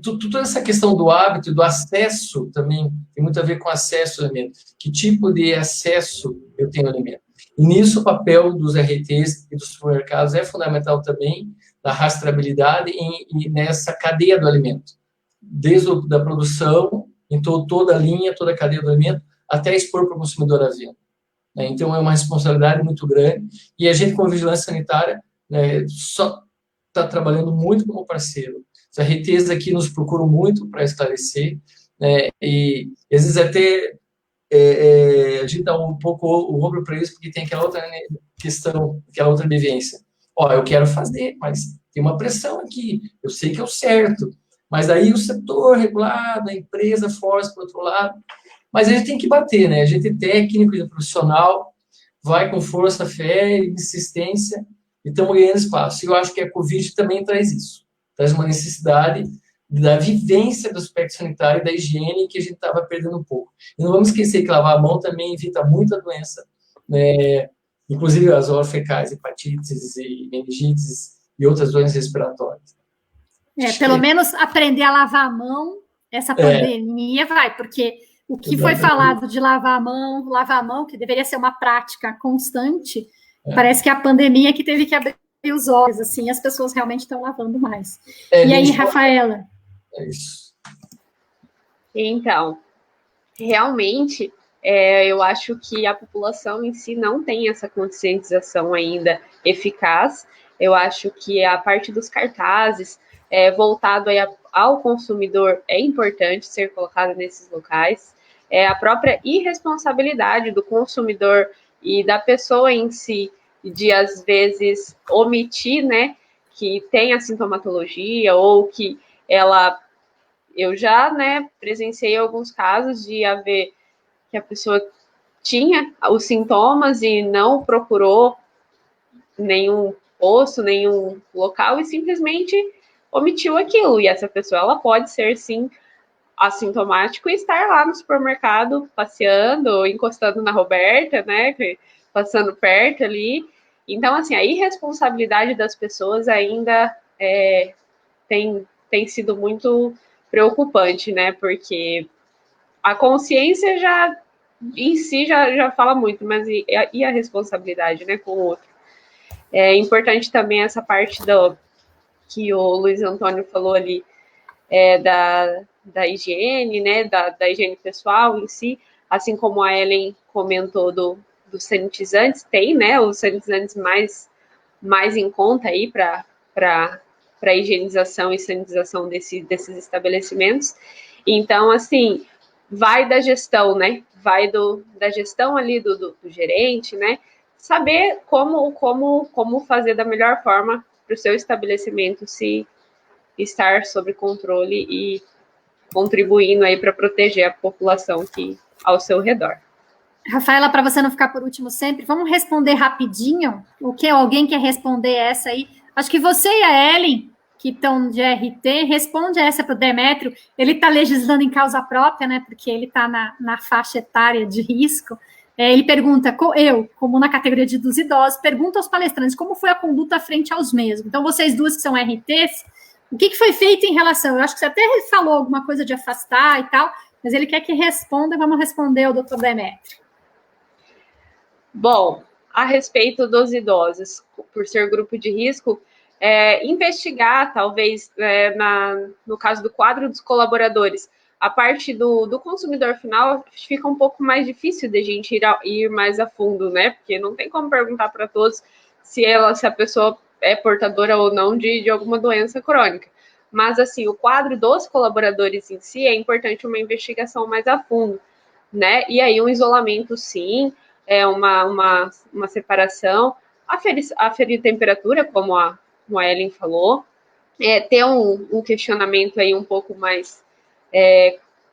toda essa questão do hábito e do acesso também tem muito a ver com acesso ao alimento. Que tipo de acesso eu tenho ao alimento? E nisso o papel dos RTs e dos supermercados é fundamental também, na rastreabilidade e nessa cadeia do alimento. Desde a produção, em toda a linha, toda a cadeia do alimento, até expor para o consumidor à venda. Então, é uma responsabilidade muito grande. E a gente, como vigilância sanitária, só está trabalhando muito como parceiro. Os RTs aqui nos procuram muito para esclarecer, e às vezes até a gente dá um pouco o ombro para isso, porque tem aquela outra questão, aquela outra vivência. Eu quero fazer, mas tem uma pressão aqui, eu sei que é o certo, mas aí o setor regulado, a empresa força para o outro lado, mas a gente tem que bater, né? A gente é técnico e profissional, vai com força, fé e insistência, e estamos ganhando espaço. E eu acho que a Covid também traz isso, traz uma necessidade da vivência do aspecto sanitário e da higiene que a gente estava perdendo um pouco. E não vamos esquecer que lavar a mão também evita muita doença, né? Inclusive as orofecais, hepatites e meningites e outras doenças respiratórias. Pelo menos aprender a lavar a mão, essa pandemia vai, porque o que foi falado de lavar a mão, que deveria ser uma prática constante, parece que a pandemia que teve que abrir os olhos, assim, as pessoas realmente estão lavando mais. E aí, Rafaela? É isso. Então, realmente, eu acho que a população em si não tem essa conscientização ainda eficaz. Eu acho que a parte dos cartazes voltado aí ao consumidor é importante ser colocada nesses locais. A própria irresponsabilidade do consumidor e da pessoa em si de, às vezes, omitir, né, que tem a sintomatologia ou que ela... Eu já, né, presenciei alguns casos de haver que a pessoa tinha os sintomas e não procurou nenhum posto, nenhum local e simplesmente omitiu aquilo. E essa pessoa, ela pode ser, sim, assintomático e estar lá no supermercado passeando ou encostando na Roberta, né, passando perto ali. Então, assim, a irresponsabilidade das pessoas ainda tem sido muito preocupante, né? Porque a consciência já em si já fala muito, mas e a responsabilidade, né, com o outro? É importante também essa parte que o Luiz Antônio falou ali, da higiene, né, da higiene pessoal em si, assim como a Ellen comentou dos sanitizantes, tem, né, os sanitizantes mais em conta aí para higienização e sanitização desses estabelecimentos. Então, assim, vai da gestão, né? Vai da gestão ali do gerente, né? Saber como fazer da melhor forma para o seu estabelecimento se estar sob controle e contribuindo aí para proteger a população que ao seu redor. Rafaela, para você não ficar por último sempre, vamos responder rapidinho. Alguém quer responder essa aí? Acho que você e a Ellen, que estão de RT, responde essa para o Demétrio. Ele está legislando em causa própria, né? Porque ele está na faixa etária de risco. Ele pergunta, como na categoria dos idosos, pergunta aos palestrantes como foi a conduta frente aos mesmos. Então, vocês duas que são RTs, o que foi feito em relação? Eu acho que você até falou alguma coisa de afastar e tal, mas ele quer que responda, vamos responder o doutor Demétrio. Bom, a respeito dos idosos, por ser grupo de risco, investigar, talvez, no caso do quadro dos colaboradores, a parte do consumidor final fica um pouco mais difícil de a gente ir mais a fundo, né? Porque não tem como perguntar para todos se a pessoa é portadora ou não de alguma doença crônica. Mas, assim, o quadro dos colaboradores em si é importante uma investigação mais a fundo, né? E aí um isolamento, sim, uma separação, aferir temperatura, como a Ellen falou, ter um questionamento aí um pouco mais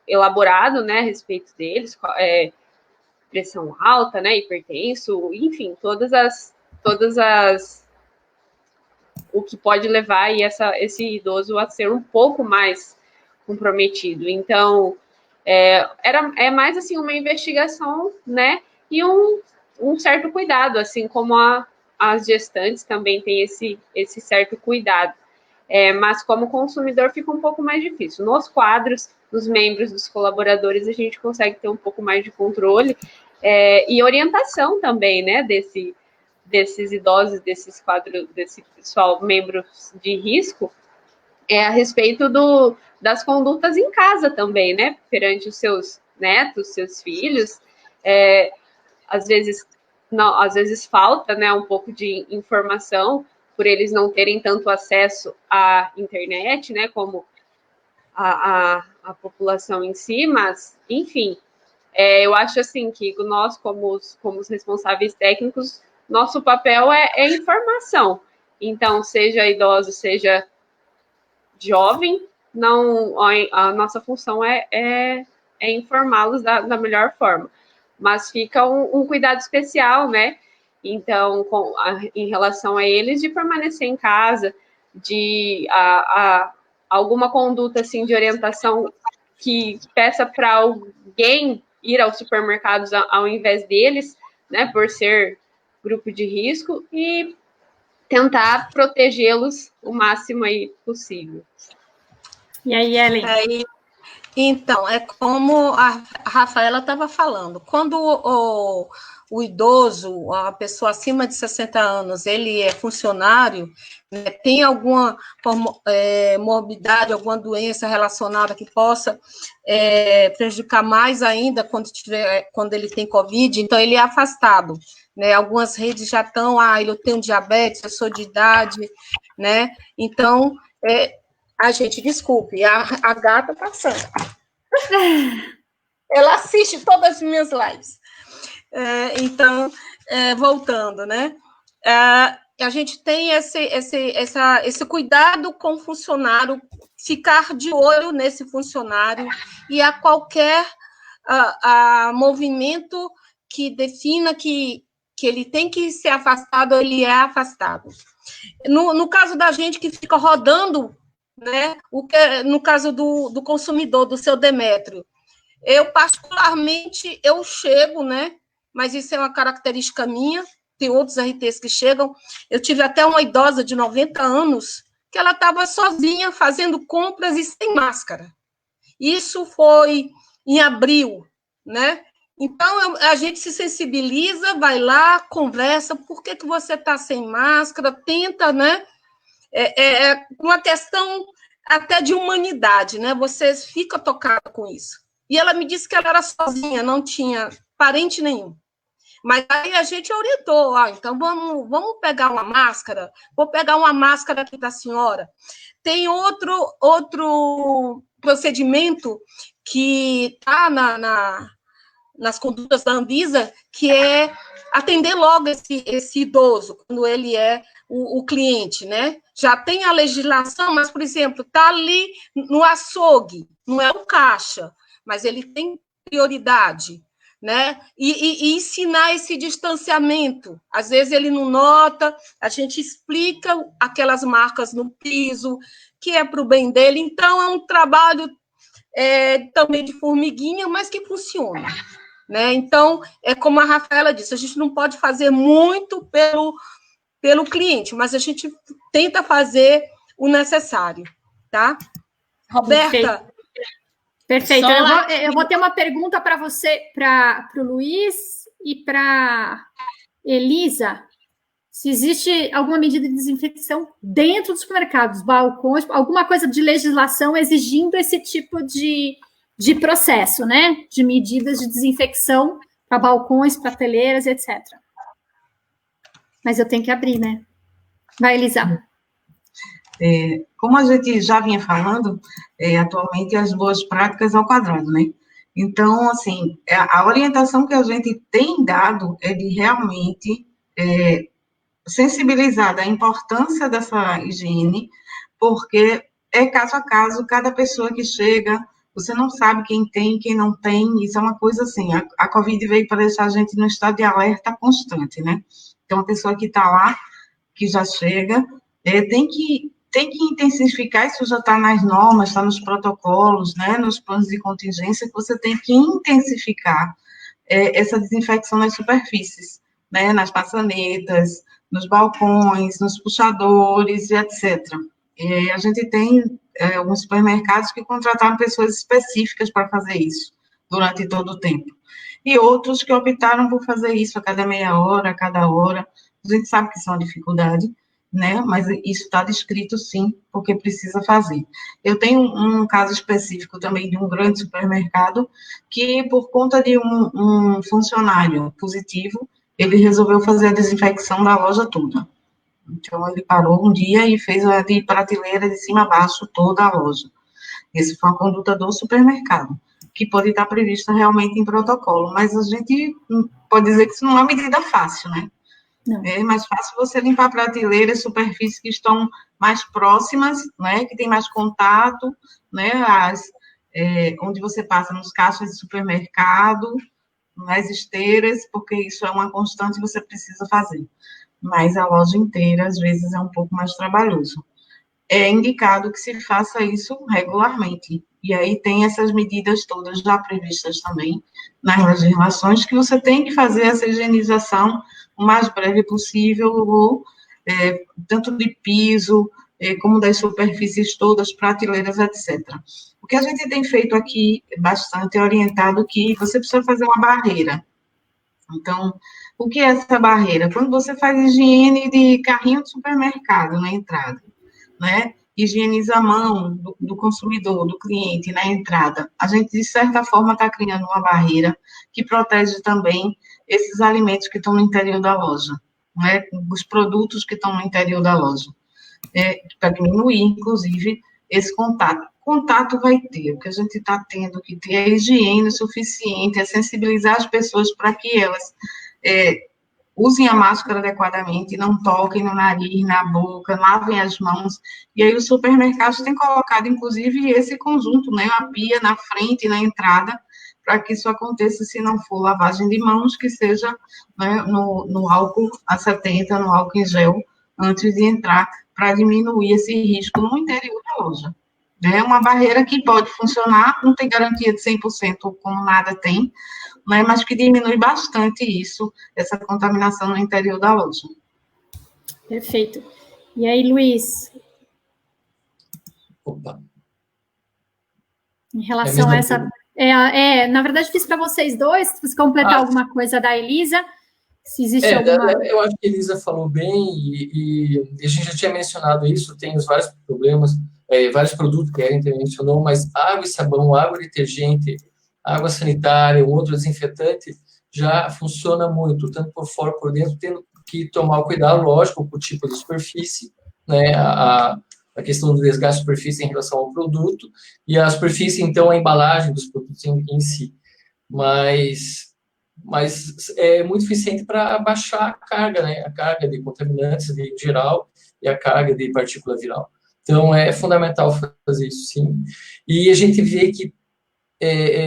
elaborado, né, a respeito deles, pressão alta, né, hipertenso, enfim, todas as o que pode levar aí esse idoso a ser um pouco mais comprometido. Então, é mais assim uma investigação, né, e um certo cuidado, assim como as gestantes também têm esse certo cuidado. Mas como consumidor fica um pouco mais difícil. Nos quadros, nos membros dos colaboradores, a gente consegue ter um pouco mais de controle e orientação também, né, desses idosos, desses quadros, desse pessoal, membros de risco, a respeito das condutas em casa também, né, perante os seus netos, seus filhos. Às vezes falta, né, um pouco de informação, por eles não terem tanto acesso à internet, né, como a população em si, mas, enfim, eu acho, assim, que nós, como os responsáveis técnicos, nosso papel é informação. Então, seja idoso, seja jovem, a nossa função é informá-los da melhor forma. Mas fica um cuidado especial, né? Então, em relação a eles, de permanecer em casa, de alguma conduta assim, de orientação que peça para alguém ir aos supermercados ao invés deles, né, por ser grupo de risco, e tentar protegê-los o máximo aí possível. E aí, Ellen? Então, é como a Rafaela estava falando, quando o idoso, a pessoa acima de 60 anos, ele é funcionário, né, tem alguma morbidade, alguma doença relacionada que possa prejudicar mais ainda quando ele tem Covid, então ele é afastado, né? Algumas redes já estão, eu tenho diabetes, eu sou de idade, né? Então, a gente, desculpe, a gata passando. Ela assiste todas as minhas lives. Então, voltando, né? A gente tem esse cuidado com o funcionário, ficar de olho nesse funcionário e a qualquer movimento que defina que ele tem que ser afastado, ele é afastado. No caso da gente que fica rodando, né, no caso do consumidor, do seu Demétrio, eu particularmente, chego, né, mas isso é uma característica minha, tem outros RTs que chegam, eu tive até uma idosa de 90 anos que ela estava sozinha fazendo compras e sem máscara. Isso foi em abril, né? Então, a gente se sensibiliza, vai lá, conversa, por que você está sem máscara, tenta, né? É uma questão até de humanidade, né? Você fica tocado com isso. E ela me disse que ela era sozinha, não tinha parente nenhum. Mas aí a gente orientou, então vamos pegar uma máscara, vou pegar uma máscara aqui da senhora. Tem outro procedimento que está nas condutas da Anvisa, que é atender logo esse idoso, quando ele é o cliente, né? Já tem a legislação, mas, por exemplo, está ali no açougue, não é o caixa, mas ele tem prioridade, né? E ensinar esse distanciamento. Às vezes ele não nota, a gente explica aquelas marcas no piso, que é para o bem dele. Então, é um trabalho também de formiguinha, mas que funciona, né? Então, é como a Rafaela disse, a gente não pode fazer muito pelo cliente, mas a gente tenta fazer o necessário, tá? Roberta? Perfeito. Eu vou ter uma pergunta para você, para o Luiz e para Elisa. Se existe alguma medida de desinfecção dentro dos supermercados, balcões, alguma coisa de legislação exigindo esse tipo de processo, né? De medidas de desinfecção para balcões, prateleiras, etc. Mas eu tenho que abrir, né? Vai, Elisa. Como a gente já vinha falando, atualmente as boas práticas ao quadrado, né? Então, assim, a orientação que a gente tem dado é de realmente sensibilizar da importância dessa higiene, porque é caso a caso, cada pessoa que chega, você não sabe quem tem, quem não tem, isso é uma coisa assim, a Covid veio para deixar a gente no estado de alerta constante, né? Então, a pessoa que está lá, que já chega, tem que intensificar, isso já está nas normas, está nos protocolos, né, nos planos de contingência, que você tem que intensificar essa desinfecção nas superfícies, né, nas maçanetas, nos balcões, nos puxadores e etc. A gente tem alguns supermercados que contrataram pessoas específicas para fazer isso durante todo o tempo. E outros que optaram por fazer isso a cada meia hora, a cada hora. A gente sabe que isso é uma dificuldade, né? Mas isso está descrito, sim, porque precisa fazer. Eu tenho um caso específico também de um grande supermercado que, por conta de um funcionário positivo, ele resolveu fazer a desinfecção da loja toda. Então, ele parou um dia e fez a de prateleira de cima a baixo toda a loja. Essa foi uma conduta do supermercado, que pode estar prevista realmente em protocolo, mas a gente pode dizer que isso não é uma medida fácil, né? Não. É mais fácil você limpar prateleiras, superfícies que estão mais próximas, né, que tem mais contato, né, onde você passa nos caixas de supermercado, nas esteiras, porque isso é uma constante que você precisa fazer. Mas a loja inteira, às vezes, é um pouco mais trabalhoso. É indicado que se faça isso regularmente. E aí tem essas medidas todas já previstas também nas legislações, que você tem que fazer essa higienização o mais breve possível, tanto de piso, como das superfícies todas, prateleiras, etc. O que a gente tem feito aqui bastante é orientado que você precisa fazer uma barreira. Então, o que é essa barreira? Quando você faz higiene de carrinho de supermercado na entrada, né? Higieniza a mão do consumidor, do cliente na entrada. A gente, de certa forma, está criando uma barreira que protege também esses alimentos que estão no interior da loja, né? Os produtos que estão no interior da loja. Para diminuir, inclusive, esse contato. Contato vai ter, o que a gente está tendo que ter é higiene suficiente, é sensibilizar as pessoas para que elas usem a máscara adequadamente, não toquem no nariz, na boca, lavem as mãos. E aí os supermercados têm colocado, inclusive, esse conjunto, né, a pia na frente e na entrada, para que isso aconteça, se não for lavagem de mãos, que seja, né, no álcool a 70, no álcool em gel, antes de entrar, para diminuir esse risco no interior da loja. É uma barreira que pode funcionar, não tem garantia de 100%, como nada tem, né, mas que diminui bastante isso, essa contaminação no interior da loja. Perfeito. E aí, Luiz? Opa. Em relação a essa... na verdade, fiz para vocês dois, se você completar alguma coisa da Elisa, se existe alguma... Eu acho que a Elisa falou bem, e a gente já tinha mencionado isso, tem os vários problemas, vários produtos que a gente mencionou, mas água e sabão, água e detergente, água sanitária, outro desinfetante, já funciona muito, tanto por fora como por dentro, tendo que tomar o cuidado, lógico, com o tipo de superfície, né, a questão do desgaste de superfície em relação ao produto, e a superfície, então, a embalagem dos produtos em si. Mas é muito eficiente para baixar a carga, né, a carga de contaminantes em geral e a carga de partícula viral. Então, é fundamental fazer isso, sim. E a gente vê que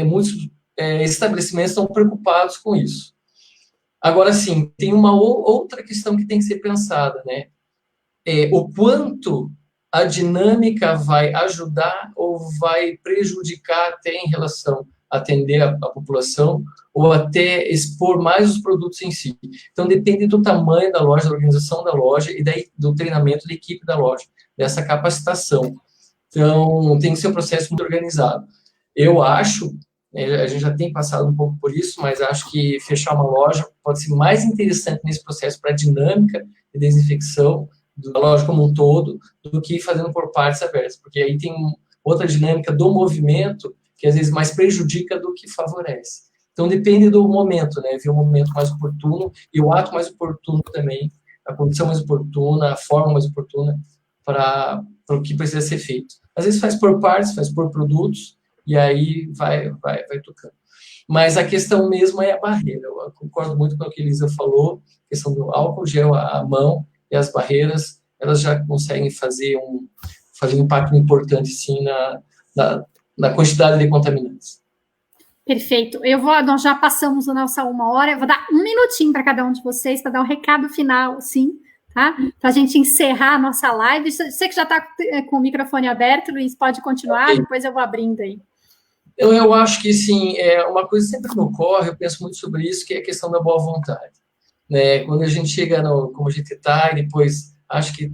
muitos estabelecimentos estão preocupados com isso. Agora, sim, tem uma outra questão que tem que ser pensada, né? O quanto a dinâmica vai ajudar ou vai prejudicar até em relação a atender a população ou até expor mais os produtos em si. Então, depende do tamanho da loja, da organização da loja e daí do treinamento da equipe da loja, dessa capacitação. Então, tem que ser um processo muito organizado. Eu acho, a gente já tem passado um pouco por isso, mas acho que fechar uma loja pode ser mais interessante nesse processo para a dinâmica de desinfecção da loja como um todo, do que fazendo por partes abertas, porque aí tem outra dinâmica do movimento que às vezes mais prejudica do que favorece. Então depende do momento, né? Ver o momento mais oportuno e o ato mais oportuno também, a condição mais oportuna, a forma mais oportuna para o que precisa ser feito. Às vezes faz por partes, faz por produtos, e aí vai tocando. Mas a questão mesmo é a barreira. Eu concordo muito com o que a Elisa falou, a questão do álcool gel à mão e as barreiras, elas já conseguem fazer um impacto importante, sim, na quantidade de contaminantes. Perfeito. Nós já passamos a nossa 1 hora, eu vou dar 1 minutinho para cada um de vocês, para dar um recado final, sim, tá? Para a gente encerrar a nossa live. Você que já está com o microfone aberto, Luiz, pode continuar, okay. Depois eu vou abrindo aí. Eu acho que, sim, uma coisa sempre que me ocorre, eu penso muito sobre isso, que é a questão da boa vontade. Né? Quando a gente chega como a gente está, e depois acha que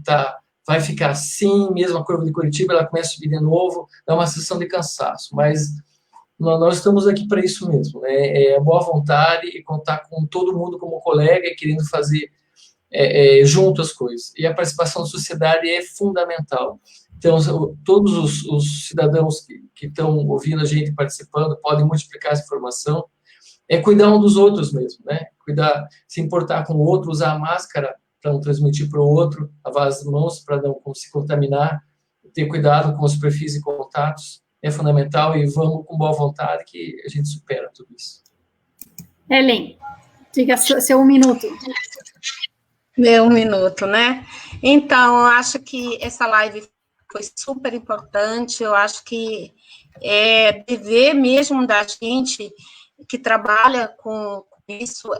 vai ficar assim, mesmo a curva de Curitiba, ela começa a subir de novo, dá uma sensação de cansaço, mas nós estamos aqui para isso mesmo, né? Boa vontade e contar com todo mundo como colega, querendo fazer junto as coisas. E a participação da sociedade é fundamental. Então, todos os cidadãos que estão ouvindo a gente, participando, podem multiplicar essa informação. Cuidar um dos outros mesmo, né? Cuidar, se importar com o outro, usar a máscara para não transmitir para o outro, lavar as mãos para não se contaminar, ter cuidado com a superfície e contatos, é fundamental, e vamos com boa vontade que a gente supera tudo isso. Helen, diga seu 1 minuto. Meu 1 minuto, né? Então, eu acho que essa live foi super importante, eu acho que é dever mesmo da gente que trabalha com isso,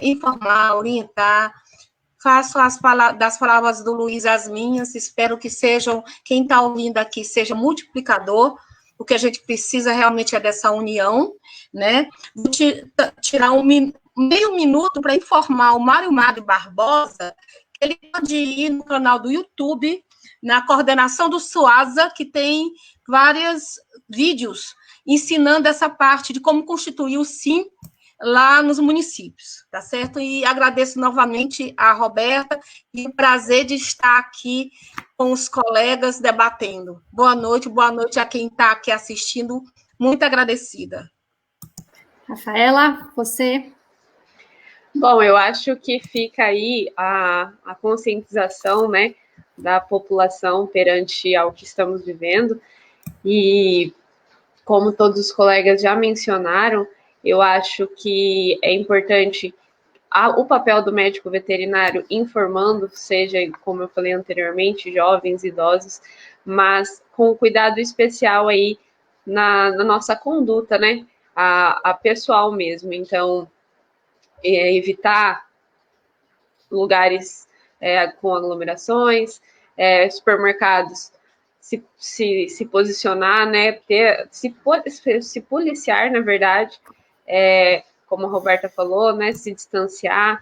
informar, orientar. Faço das palavras do Luiz as minhas, espero que quem está ouvindo aqui seja multiplicador. O que a gente precisa realmente é dessa união, né? Vou tirar meio minuto para informar o Mário Barbosa que ele pode ir no canal do YouTube, na coordenação do Suasa, que tem vários vídeos ensinando essa parte de como constituir o SIM lá nos municípios, tá certo? E agradeço novamente a Roberta e o prazer de estar aqui com os colegas debatendo. Boa noite a quem está aqui assistindo, muito agradecida. Rafaela, você? Bom, eu acho que fica aí a conscientização, né, da população perante ao que estamos vivendo, e como todos os colegas já mencionaram, eu acho que é importante o papel do médico veterinário informando, seja, como eu falei anteriormente, jovens, idosos, mas com cuidado especial aí na nossa conduta, né, a pessoal mesmo. Então, evitar lugares com aglomerações, supermercados, se posicionar, né, se policiar, na verdade, como a Roberta falou, né, se distanciar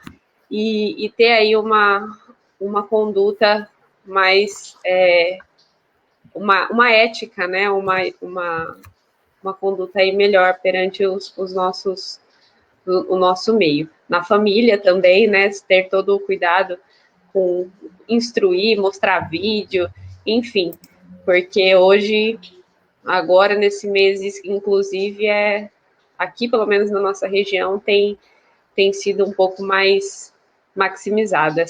e ter aí uma conduta mais uma ética, né, uma conduta aí melhor perante o nosso meio. Na família também, né, ter todo o cuidado com instruir, mostrar vídeo, enfim, porque hoje, agora nesse mês, inclusive, aqui, pelo menos na nossa região, tem sido um pouco mais maximizada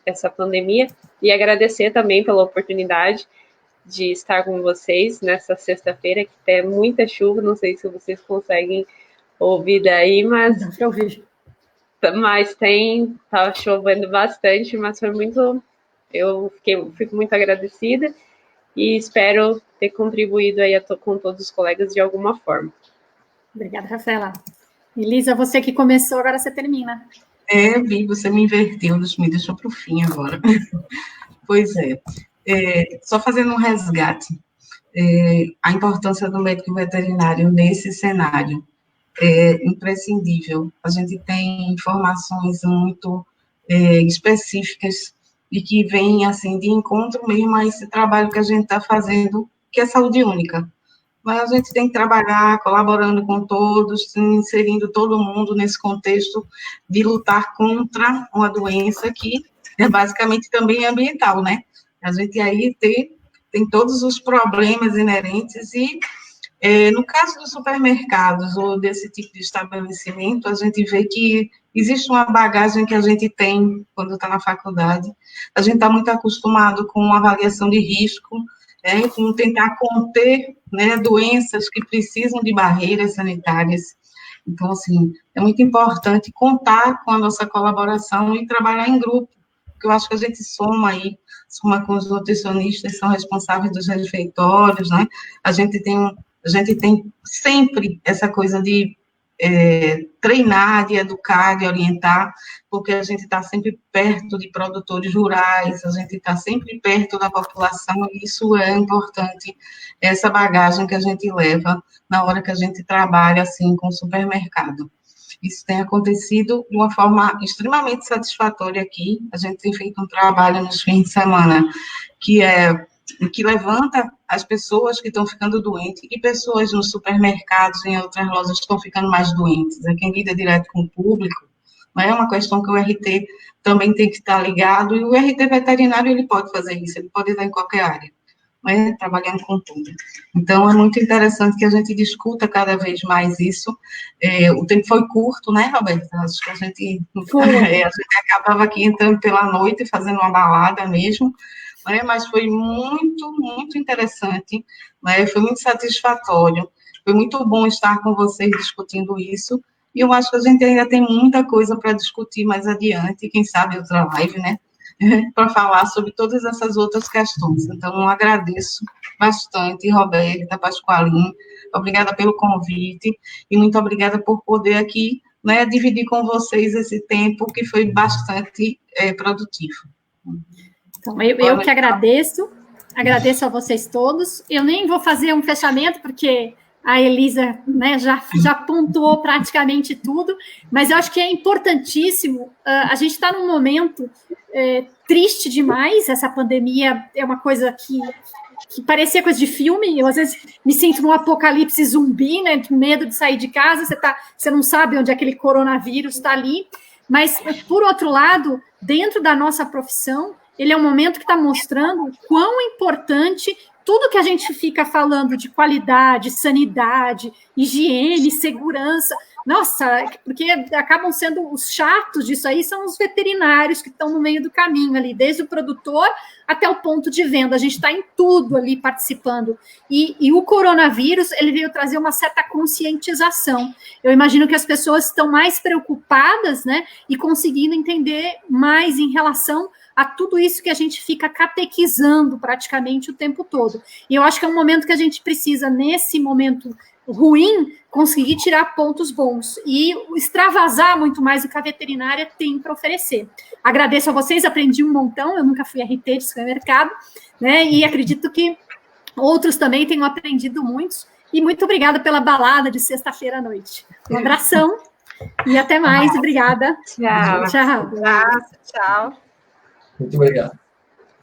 essa pandemia, e agradecer também pela oportunidade de estar com vocês nessa sexta-feira, que tem muita chuva, não sei se vocês conseguem ouvir daí, mas tá chovendo bastante, mas foi muito, fico muito agradecida e espero ter contribuído aí com todos os colegas de alguma forma. Obrigada, Rafaela. Elisa, você que começou, agora você termina. Vi, você me inverteu, me deixou para o fim agora. Pois é. Só fazendo um resgate, a importância do médico veterinário nesse cenário é imprescindível. A gente tem informações muito específicas e que vêm, assim, de encontro mesmo a esse trabalho que a gente está fazendo, que é saúde única. Mas a gente tem que trabalhar colaborando com todos, inserindo todo mundo nesse contexto de lutar contra uma doença que é basicamente também ambiental, né? A gente aí tem todos os problemas inerentes e, no caso dos supermercados ou desse tipo de estabelecimento, a gente vê que existe uma bagagem que a gente tem quando está na faculdade. A gente está muito acostumado com avaliação de risco, com tentar conter, né, doenças que precisam de barreiras sanitárias. Então, assim, é muito importante contar com a nossa colaboração e trabalhar em grupo, porque eu acho que a gente soma com os nutricionistas que são responsáveis dos refeitórios, né? A gente tem sempre essa coisa de treinar, de educar, de orientar, porque a gente está sempre perto de produtores rurais, a gente está sempre perto da população, e isso é importante, essa bagagem que a gente leva na hora que a gente trabalha, assim, com o supermercado. Isso tem acontecido de uma forma extremamente satisfatória aqui. A gente tem feito um trabalho nos fins de semana que levanta as pessoas que estão ficando doentes e pessoas nos supermercados e em outras lojas estão ficando mais doentes. Quem lida direto com o público, não é uma questão que o RT também tem que estar ligado, e o RT veterinário ele pode fazer isso, ele pode estar em qualquer área, trabalhando com tudo. Então, é muito interessante que a gente discuta cada vez mais isso. O tempo foi curto, né, Roberta? Acho que a gente acabava aqui entrando pela noite, fazendo uma balada mesmo, mas foi muito, muito interessante, foi muito satisfatório, foi muito bom estar com vocês discutindo isso, e eu acho que a gente ainda tem muita coisa para discutir mais adiante, quem sabe outra live, né, para falar sobre todas essas outras questões. Então, eu agradeço bastante, Roberta, Pasqualin, obrigada pelo convite, e muito obrigada por poder aqui, dividir com vocês esse tempo que foi bastante produtivo. Então, eu que agradeço a vocês todos. Eu nem vou fazer um fechamento, porque a Elisa, né, já pontuou praticamente tudo, mas eu acho que é importantíssimo. A gente está num momento triste demais. Essa pandemia é uma coisa que parecia coisa de filme. Eu, às vezes, me sinto num apocalipse zumbi, né, de medo de sair de casa, você não sabe onde aquele coronavírus está ali. Mas, por outro lado, dentro da nossa profissão, ele é um momento que está mostrando quão importante tudo que a gente fica falando de qualidade, sanidade, higiene, segurança. Nossa, porque acabam sendo os chatos disso aí, são os veterinários que estão no meio do caminho ali, desde o produtor até o ponto de venda. A gente está em tudo ali participando. E o coronavírus, ele veio trazer uma certa conscientização. Eu imagino que as pessoas estão mais preocupadas, né, e conseguindo entender mais em relação a tudo isso que a gente fica catequizando praticamente o tempo todo. E eu acho que é um momento que a gente precisa, nesse momento ruim, conseguir tirar pontos bons e extravasar muito mais o que a veterinária tem para oferecer. Agradeço a vocês, aprendi um montão, eu nunca fui RT de supermercado, né, e acredito que outros também tenham aprendido muitos, e muito obrigada pela balada de sexta-feira à noite. Um abração e até mais, obrigada. Tchau. Tchau. Tchau. Muito obrigado.